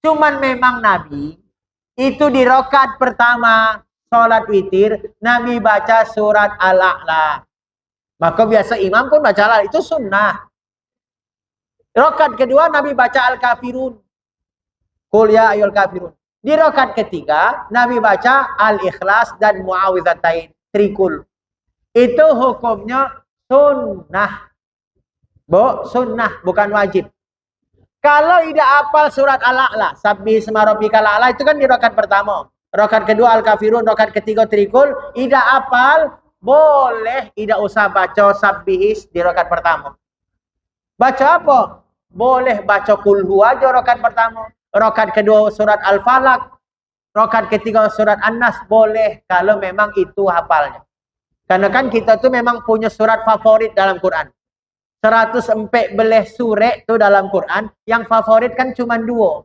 Cuman memang Nabi itu di rakaat pertama sholat witir Nabi baca surat Al-A'la. Maka biasa imam pun baca Al-A'la, itu sunnah. Rakaat kedua Nabi baca Al-Kafirun. Qul ya ayyuhal kafirun. Di rakaat ketiga Nabi baca Al-Ikhlas dan Muawwidzatain. Trikul. Itu hukumnya sunnah. Bu, sunnah bukan wajib. Kalau tidak hafal surat Al-A'la, Sabbih isma rabbikal a'la, itu kan di rakaat pertama. Rakaat kedua Al-Kafirun, rakaat ketiga Trikul, tidak hafal, boleh tidak usah baca Sabbihis di rakaat pertama. Baca apa? Boleh baca Qul huwa aja rakaat pertama. Rakaat kedua surat Al-Falaq, rakaat ketiga surat An-Nas, boleh kalau memang itu hafalnya. Karena kan kita tuh memang punya surat favorit dalam Quran. 114 surat tuh dalam Quran, yang favorit kan cuma 2.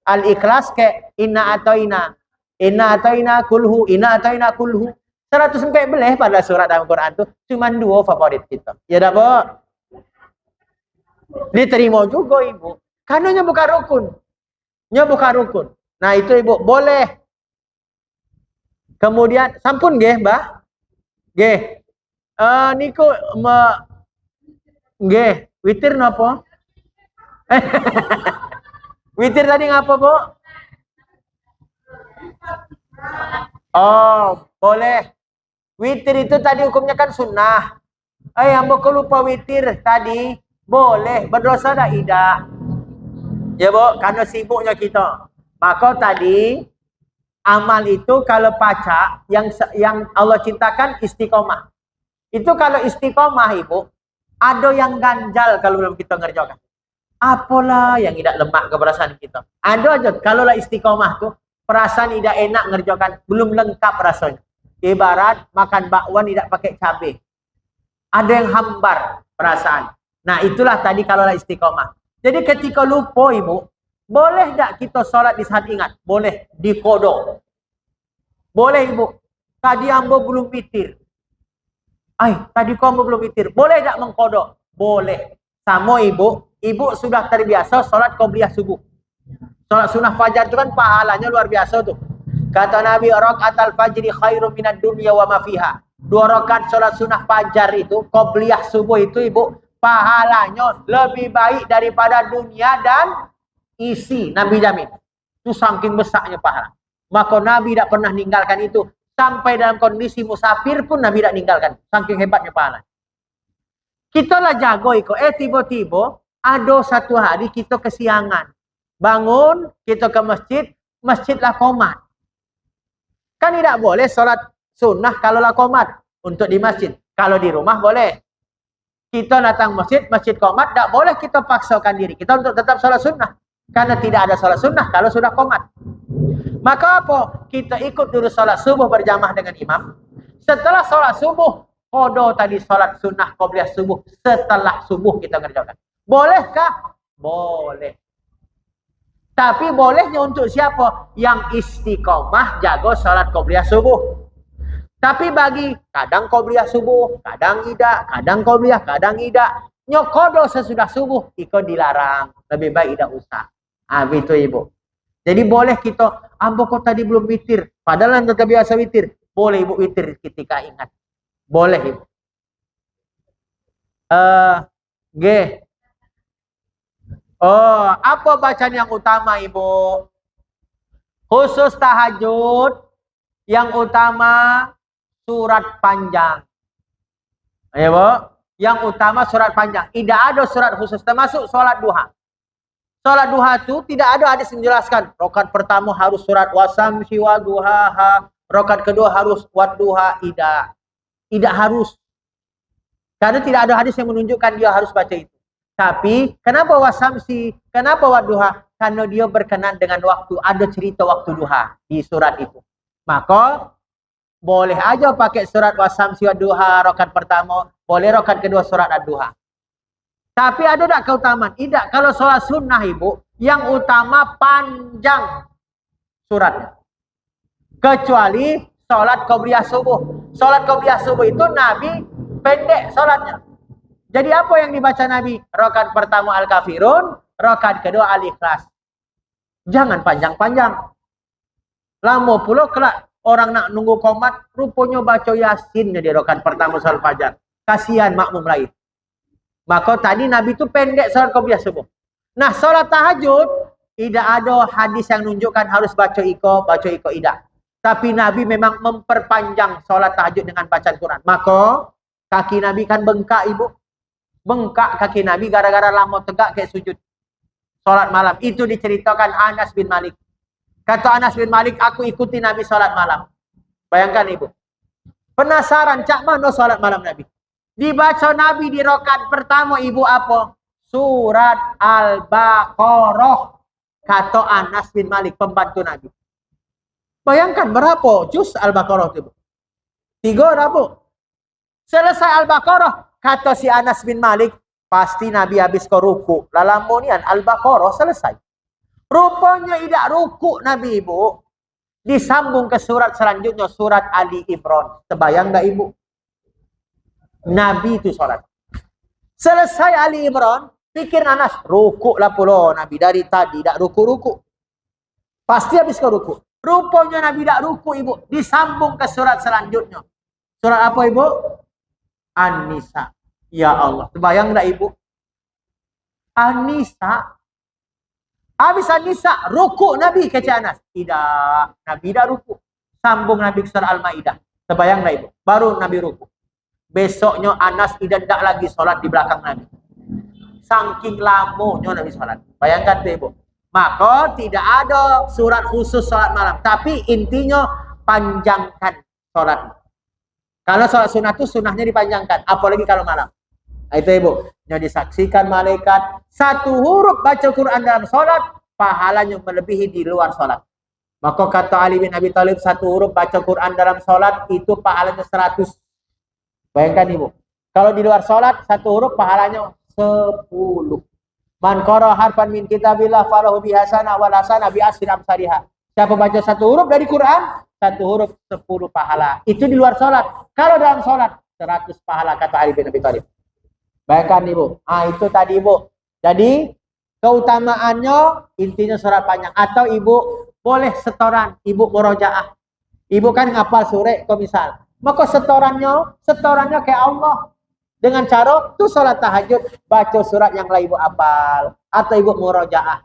Al-Ikhlas ke inna atoina kulhu, inna atoina kulhu. 114 pada surat dalam Quran tuh cuma 2 favorit kita. Ya dah, Bu. Diterima juga ibu. Karena nya bukan rukun. Nya bukan rukun. Nah itu ibu, boleh. Kemudian, sampun nggih, Mbah? Nggih. Niku nggih, witir napa? Witir tadi ngapa, Bu? Oh, boleh. Witir itu tadi hukumnya kan sunnah. Ambo lupa witir tadi. Boleh, berdosa dah tidak. Ya, Bu, karena sibuknya kita. Maka tadi amal itu kalau baca yang Allah cintakan istiqomah. Itu kalau istiqomah, Ibu, ada yang ganjal kalau belum kita ngerjakan. Apalah yang tidak lemak ke perasaan kita. Ada aja kalau lah istiqomah tuh perasaan tidak enak ngerjakan, belum lengkap rasanya. Ibarat makan bakwan tidak pakai cabai. Ada yang hambar perasaan. Nah, itulah tadi kalau lah istiqomah. Jadi ketika lupa, Ibu, boleh tak kita sholat di saat ingat? Boleh, dikodok. Boleh, Ibu. Tadi ambo belum witir. Tadi kamu belum witir. Boleh tak mengkodok? Boleh. Sama Ibu, Ibu sudah terbiasa sholat qobliyah subuh. Sholat sunnah fajar itu kan pahalanya luar biasa tuh. Kata Nabi, rakaatul fajri khairum minad dunya wa ma fiha. 2 rakaat sholat sunnah fajar itu, qobliyah subuh itu, Ibu, pahalanya lebih baik daripada dunia dan isi. Nabi jamin. Itu saking besarnya pahala. Maka Nabi tidak pernah meninggalkan itu. Sampai dalam kondisi musafir pun Nabi tidak meninggalkan. Saking hebatnya pahala. Kita lah jago iko. Tiba-tiba ada satu hari kita kesiangan. Bangun, kita ke masjid, masjidlah qomat. Kan tidak boleh solat sunnah kalau lah qomat untuk di masjid. Kalau di rumah boleh. Kita datang masjid, masjid qomat, tidak boleh kita paksakan diri kita untuk tetap solat sunnah. Karena tidak ada solat sunnah kalau sudah qomat. Maka apa? Kita ikut dulu solat subuh berjamaah dengan imam. Setelah solat subuh, kodo tadi solat sunnah qobliyah subuh. Setelah subuh kita kerjakan. Bolehkah? Boleh. Tapi bolehnya untuk siapa? Yang istiqomah jago solat qobliyah subuh. Tapi bagi kadang qobliyah subuh, kadang tidak, kadang qobliyah, kadang tidak. Nyokodo sesudah subuh, ikut dilarang. Lebih baik tidak usah. Itu ibu. Jadi boleh kita, ambo kok tadi belum witir. Padahal anda biasa witir. Boleh ibu witir ketika ingat. Boleh ibu. G. Oh, apa bacaan yang utama ibu? Khusus tahajud, yang utama surat panjang. Ayo bu, yang utama surat panjang. Tidak ada surat khusus, termasuk sholat duha. Sholat duha itu tidak ada hadis menjelaskan. Rakaat pertama harus surat wasamsi wa duhaha. Rakaat kedua harus wadduha. Tidak harus. Karena tidak ada hadis yang menunjukkan dia harus baca itu. Tapi kenapa wasamsi? Kenapa wadduha? Karena dia berkenan dengan waktu. Ada cerita waktu duha di surat itu. Maka boleh aja pakai surat wasamsi wadduha rakaat pertama. Boleh rakaat kedua surat ad-duha. Tapi ada tak keutamaan? Tidak. Kalau sholat sunnah ibu, yang utama panjang suratnya. Kecuali sholat qobliyah subuh. Sholat qobliyah subuh itu Nabi pendek sholatnya. Jadi apa yang dibaca Nabi? Rakaat pertama Al-Kafirun, rakaat kedua Al-Ikhlas. Jangan panjang-panjang. Lama pula kelak orang nak nunggu qomat, rupanya baca Yasin di rakaat pertama salat fajar. Kasihan makmum lain. Maka tadi Nabi itu pendek sholat qobliyah subuh. Nah, sholat tahajud tidak ada hadis yang menunjukkan harus baca iko tidak. Tapi Nabi memang memperpanjang sholat tahajud dengan bacaan Quran. Maka kaki Nabi kan bengkak ibu. Bengkak kaki Nabi gara-gara lama tegak kayak sujud. Sholat malam. Itu diceritakan Anas bin Malik. Kata Anas bin Malik, aku ikuti Nabi sholat malam. Bayangkan ibu. Penasaran, cak mana sholat malam Nabi? Dibaca Nabi di rakaat pertama ibu apa? Surat Al-Baqarah. Kata Anas bin Malik, pembantu Nabi. Bayangkan berapa juz Al-Baqarah itu? 3 berapa? Selesai Al-Baqarah. Kata si Anas bin Malik, pasti Nabi habis ke ruku. Lalamonian Al-Baqarah selesai. Rupanya tidak ruku Nabi ibu. Disambung ke surat selanjutnya, surat Ali Imran. Terbayang gak ibu? Nabi itu sholat. Selesai Ali Imran, pikir Anas, ruku lah pula Nabi dari tadi, tak ruku-ruku. Pasti habis ke ruku. Rupanya Nabi tak ruku ibu. Disambung ke surat selanjutnya. Surat apa ibu? An-Nisa. Ya Allah. Terbayang tak ibu? An-Nisa. Habis An-Nisa, ruku Nabi kata Anas. Tidak. Nabi tak ruku. Sambung Nabi ke surah Al-Ma'idah. Terbayang tak ibu? Baru Nabi ruku. Besoknya Anas tidak lagi sholat di belakang Nabi. Saking lamanya Nabi sholat. Bayangkan tuh ibu. Maka tidak ada surat khusus sholat malam. Tapi intinya panjangkan sholat. Kalau sholat sunnah itu sunnahnya dipanjangkan. Apalagi kalau malam. Nah, itu ibu. Yang disaksikan malaikat. Satu huruf baca Quran dalam sholat. Pahalanya melebihi di luar sholat. Maka kata Ali bin Abi Thalib. Satu huruf baca Quran dalam sholat. Itu pahalanya 100. Bayangkan ibu. Kalau di luar sholat, satu huruf pahalanya 10. Man qara harfan min kitabillah falahu bihasanah wal hasanah bi asri amsalihha. Siapa baca satu huruf dari Quran, satu huruf 10 pahala. Itu di luar sholat. Kalau dalam sholat, 100 pahala kata Ali bin Abi Thalib. Bayangkan ibu. Itu tadi ibu. Jadi keutamaannya intinya surat panjang. Atau ibu boleh setoran. Ibu murojaah. Ibu kan ngapal sore kok misal. Maka setorannya kayak Allah. Dengan cara tu sholat tahajud, baca surat yang lain ibu apal. Atau ibu murojaah.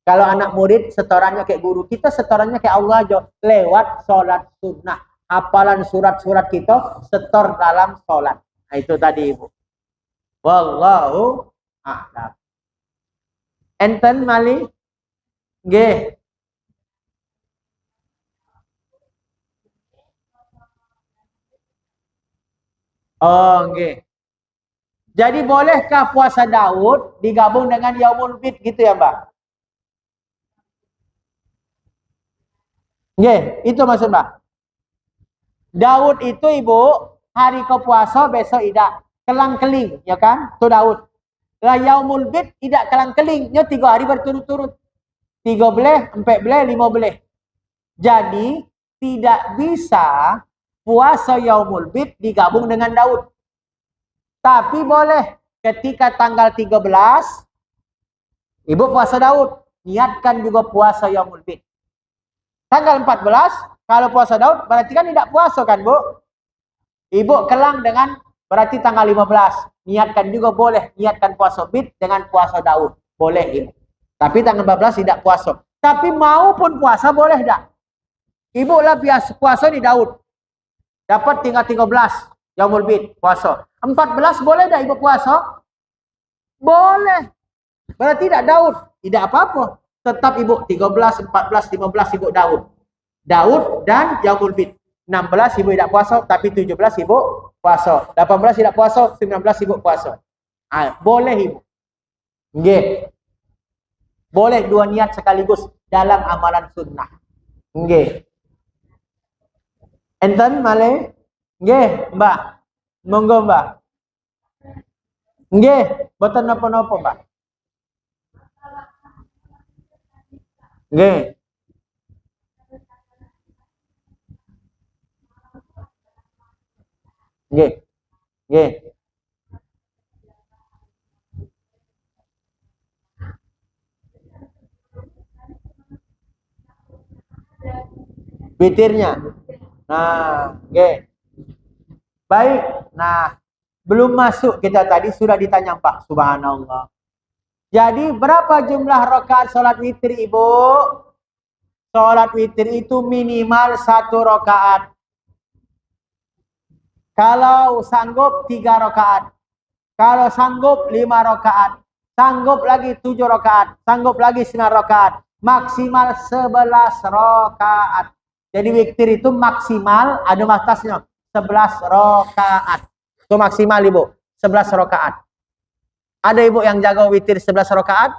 Kalau anak murid setorannya kayak guru. Kita setorannya kayak Allah aja. Lewat sholat sunnah. Hafalan surat-surat kita setor dalam sholat. Nah itu tadi ibu. Wallahu a'lam. Enten mali? Nggih. Oh, nggih. Jadi bolehkah puasa Daud digabung dengan Yaumul Bid gitu ya, Mbak? Nggih, itu maksud Mbak. Daud itu Ibu, hari ke puasa besok tidak kelang-keling, ya kan? Itu Daud. Lah Yaumul Bid tidak kelang-kelingnya 3 hari berturut-turut. 3 beleh, 4 beleh, 5 beleh. Jadi tidak bisa puasa Yaumul Bid digabung dengan Daud. Tapi boleh ketika tanggal 13 Ibu puasa Daud, niatkan juga puasa Yaumul Bid. Tanggal 14 kalau puasa Daud berarti kan tidak puasa kan, Bu? Ibu kelang dengan berarti tanggal 15. Niatkan juga boleh, niatkan puasa Bid dengan puasa Daud. Boleh Ibu. Tapi tanggal 14 tidak puasa. Tapi maupun puasa boleh tak? Ibu lah biasa puasa di Daud. Dapat tinggal 13 Yaumul Bid puasa. 14 boleh tak Ibu puasa? Boleh. Berarti tidak Daud. Tidak apa-apa. Tetap Ibu 13, 14, 15 Ibu Daud. Daud dan Yaumul Bid. 16 Ibu tidak puasa, tapi 17 Ibu puasa. 18 tidak puasa, 19 Ibu puasa. Boleh Ibu. Nggih. Boleh 2 niat sekaligus dalam amalan sunnah. Nggih. Enten malih? Nggih, Mbak. Monggo, Mbak. Nggih, boten napa-napa, Mbak. Nggih. Nggih. Nggih. Witirnya. Nah, nggih. Baik. Nah, belum masuk kita tadi sudah ditanya Pak. Subhanallah. Jadi berapa jumlah rakaat salat witir Ibu? Salat witir itu minimal 1 rakaat. Kalau sanggup 3 rakaat. Kalau sanggup 5 rakaat. Sanggup lagi 7 rakaat. Sanggup lagi 9 rakaat. Maksimal 11 rakaat. Jadi witir itu maksimal ada batasnya 11 rakaat. Itu maksimal Ibu, 11 rakaat. Ada Ibu yang jaga witir 11 rakaat?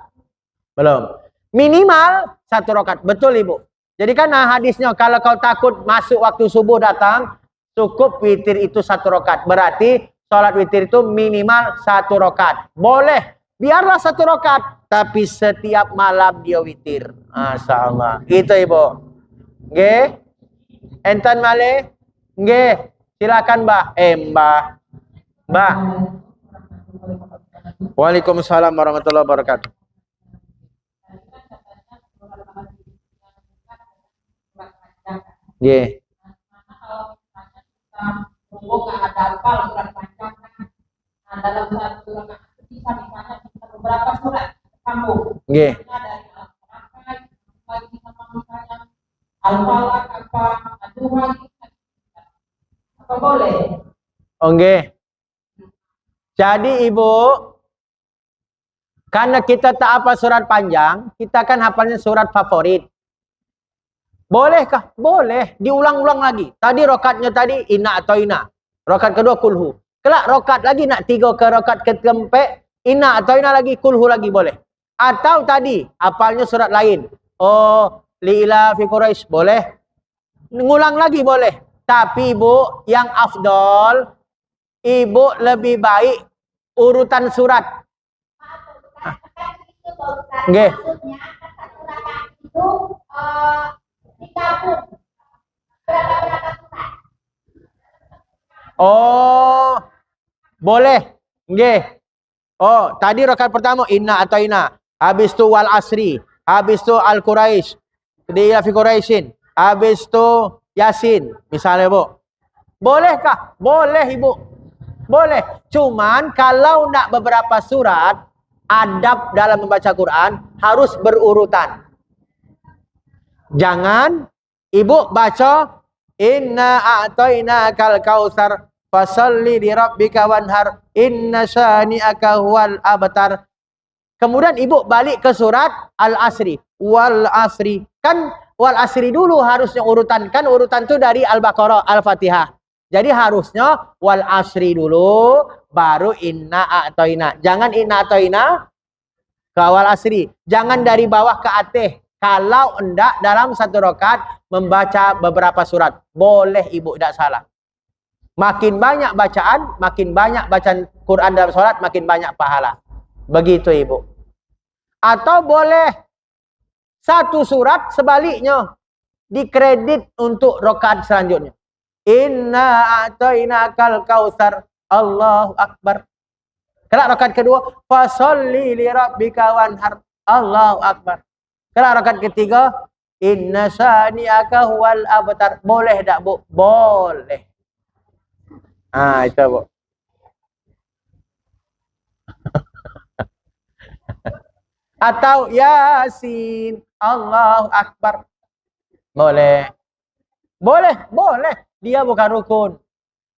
Belum. Minimal 1 rakaat. Betul Ibu. Jadi kan hadisnya kalau kau takut masuk waktu subuh datang, cukup witir itu 1 rakaat. Berarti sholat witir itu minimal 1 rakaat. Boleh. Biarlah 1 rakaat. Tapi setiap malam dia witir. Masya Allah. Itu Ibu. Nggih. Enten malih? Nggih. Silakan Mbah. Mbah. Mbah. Waalaikumsalam warahmatullahi wabarakatuh. Nggih. Nggak ada hafal surat panjang kan? Nah, dalam satu rakaat bisa misalnya bisa beberapa surat kamu. Nggih. Dari Al-Fatihah, lagi sama misalnya Al-Falaq apa, Ad-Duha, apa boleh? Nggih. Jadi Ibu, karena kita tak hafal surat panjang, kita kan hafalnya surat favorit. Bolehkah? Boleh. Diulang-ulang lagi. Tadi rakaatnya tadi inna atau ina. Rakaat kedua kulhu. Kelak rakaat lagi nak 3 ke rakaat keempat inna atau ina lagi kulhu lagi boleh. Atau tadi hafalnya surat lain. Oh, liila fi Quraisy boleh. Ngulang lagi boleh. Tapi Ibu, yang afdol Ibu lebih baik urutan surat. Nggih. Maksudnya satu rakaat itu digabung berapa surat? Oh, boleh. Nggih. Oh, tadi rakaat pertama inna atau ina. Habis tu wal asri. Habis tu al Quraisy. Dia fi Quraisyin. Habis tu Yasin. Misalnya, Bu. Bolehkah? Boleh, Ibu. Boleh. Cuman kalau nak beberapa surat, adab dalam membaca Quran harus berurutan. Jangan Ibu baca inna a'tainakal kautsar Fasalli li rabbika wanhar inna syani'aka huwal abtar. Kemudian ibu balik ke surat Al-Asri. Wal asri. Kan wal asri dulu harusnya urutan. Kan urutan itu dari Al-Baqarah, Al-Fatihah. Jadi harusnya wal asri dulu, baru inna a'toina. Jangan inna a'toina ke wal asri. Jangan dari bawah ke atas. Kalau enggak dalam satu rakaat membaca beberapa surat. Boleh ibu, tidak salah. Makin banyak bacaan, makin banyak bacaan Quran dalam sholat, makin banyak pahala. Begitu ibu. Atau boleh satu surat sebaliknya. Dikredit untuk rakaat selanjutnya. Inna a'tainakal kautsar. Allahu Akbar. Kelak rakaat kedua. Fasolli li rabbika wanhar. Allahu Akbar. Kelak rakaat ketiga. Inna syani'aka huwal abtar. Boleh tak bu? Boleh. Itu bu. Atau Yasin, Allahu Akbar. Boleh. Boleh, boleh. Dia bukan rukun.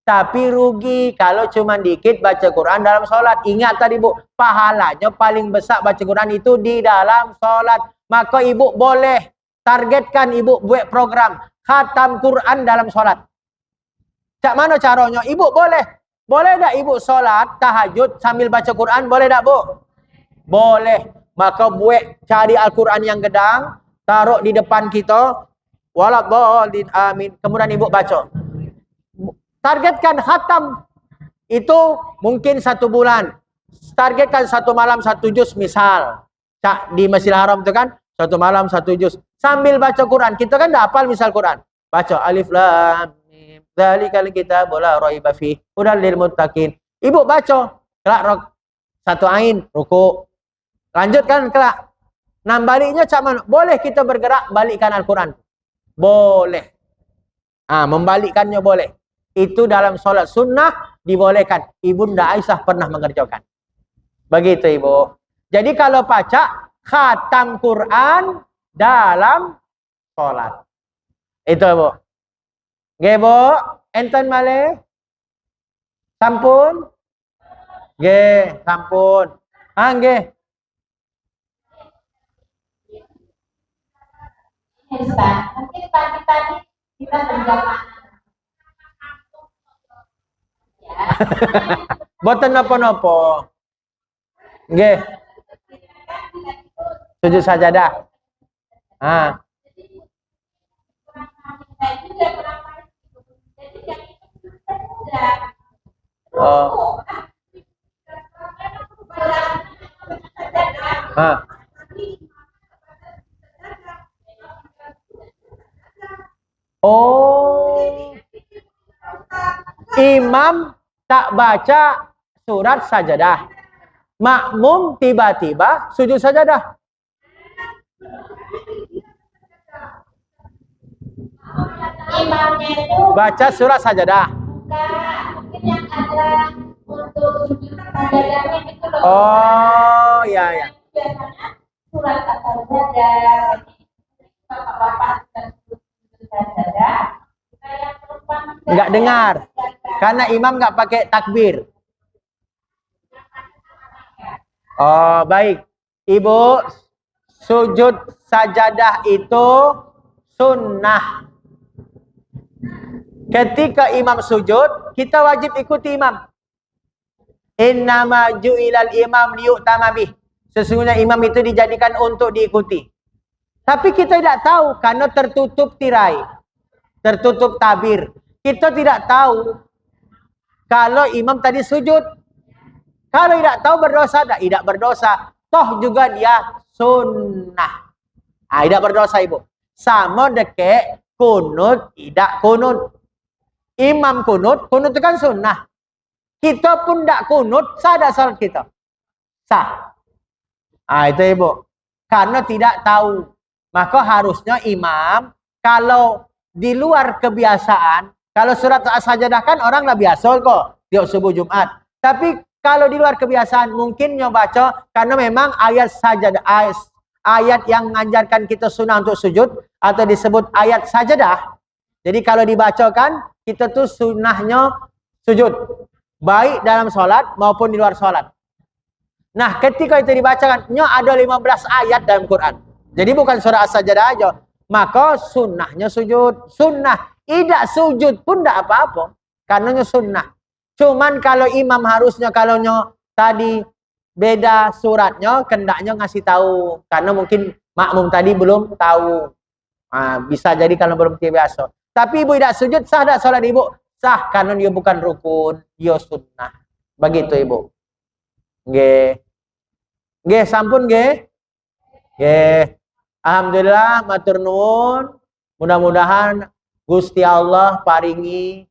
Tapi rugi kalau cuma dikit baca Quran dalam sholat. Ingat tadi bu, pahalanya paling besar baca Quran itu di dalam sholat. Maka ibu boleh targetkan, ibu buat program khatam Quran dalam sholat. Cak mana caranya? Ibu boleh. Boleh tak ibu sholat tahajud sambil baca Quran? Boleh tak bu? Boleh. Maka buat cari Al-Quran yang gedang, taruh di depan kita, waladhdallin amin. Kemudian ibu baca. Targetkan khatam itu mungkin 1 bulan. Targetkan 1 malam 1 juz misal. Cak di Masjidil Haram itu kan 1 malam 1 juz. Sambil baca Quran. Kita kan dah hafal misal Quran. Baca alif lam mim. Dzalikal kitabul la raiba fihi hudal lil muttaqin. Ibu baca. Kelak 1 ain ruku. Lanjutkan kelak. Nah baliknya cak mana? Boleh kita bergerak balikkan Al-Quran. Boleh. Membalikkannya boleh. Itu dalam sholat sunnah dibolehkan. Ibunda Aisyah pernah mengerjakan. Begitu ibu. Jadi kalau pacak khatam Quran dalam sholat. Itu ibu. Nggih bu, enten malih? Sampun? Nggih, sampun. Nggih. Ustaz, mungkin pagi-pagi kita berjamaah. Boten napa-napa. Nggih. Sujud sajadah. Oh. Oh. Imam tak baca surat sajadah. Makmum tiba-tiba sujud sajadah. Imamnya itu Baca surat sajadah. mungkin yang ada untuk sujud sajadahnya itu loh. Oh, ya. Biasanya surat sajadah. Bapak-bapak sudah sujud sajadah. Kita yang perempuan Enggak dengar. Karena imam enggak pakai takbir. Oh, baik. Ibu, sujud sajadah itu sunnah. Ketika imam sujud, kita wajib ikuti imam. Innama ju'ilal imam liyu'tama bih. Sesungguhnya imam itu dijadikan untuk diikuti. Tapi kita tidak tahu karena tertutup tirai. Tertutup tabir. Kita tidak tahu kalau imam tadi sujud. Kalau tidak tahu berdosa, tidak berdosa. Toh juga dia sunnah. Tidak berdosa ibu. Sama dekek kunut, tidak kunut. Imam kunut itu kan sunnah. Kita pun tidak kunut, sah dah salat kita. Sah. Itu ibu. Karena tidak tahu. Maka harusnya imam, kalau di luar kebiasaan, kalau surat as-sajadah kan orang lah biasa kok. Tiap subuh Jumat. Tapi kalau di luar kebiasaan, mungkin baca karena memang ayat sajadah, ayat yang mengajarkan kita sunnah untuk sujud, atau disebut ayat sajadah. Jadi kalau dibacakan, kita tuh sunnahnya sujud. Baik dalam sholat maupun di luar sholat. Nah, ketika itu dibacakan, ada 15 ayat dalam Quran. Jadi bukan surah As-Sajdah aja. Maka sunnahnya sujud. Sunnah. Tidak sujud pun tidak apa-apa. Karena sunnah. Cuman kalau imam harusnya kalau tadi beda suratnya, kendaknya ngasih tahu. Karena mungkin makmum tadi belum tahu. Bisa jadi kalau belum terbiasa. Tapi ibu tidak sujud, sah tak sholat ibu? Sah, karena dia bukan rukun, dia sunnah. Begitu ibu. Nggih. Nggih, sampun nggih. Nggih. Alhamdulillah, matur nuwun. Mudah-mudahan Gusti Allah paringi.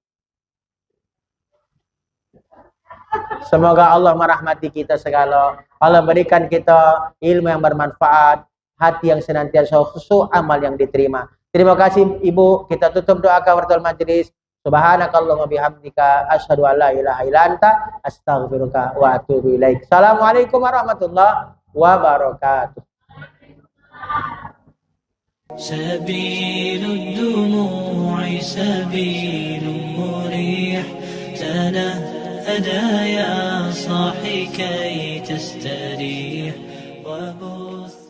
Semoga Allah merahmati kita segala. Allah berikan kita ilmu yang bermanfaat, hati yang senantiasa khusyuk, amal yang diterima. Terima kasih Ibu. Kita tutup doa kafatul majelis. Subhanakallahumma bihamdika asyhadu an la ilaha illa anta astaghfiruka wa atubu ilaik. Assalamualaikum warahmatullahi wabarakatuh. سبيل الدموع سبيل مريح تنهدى يا صاحي كي تستريح وبث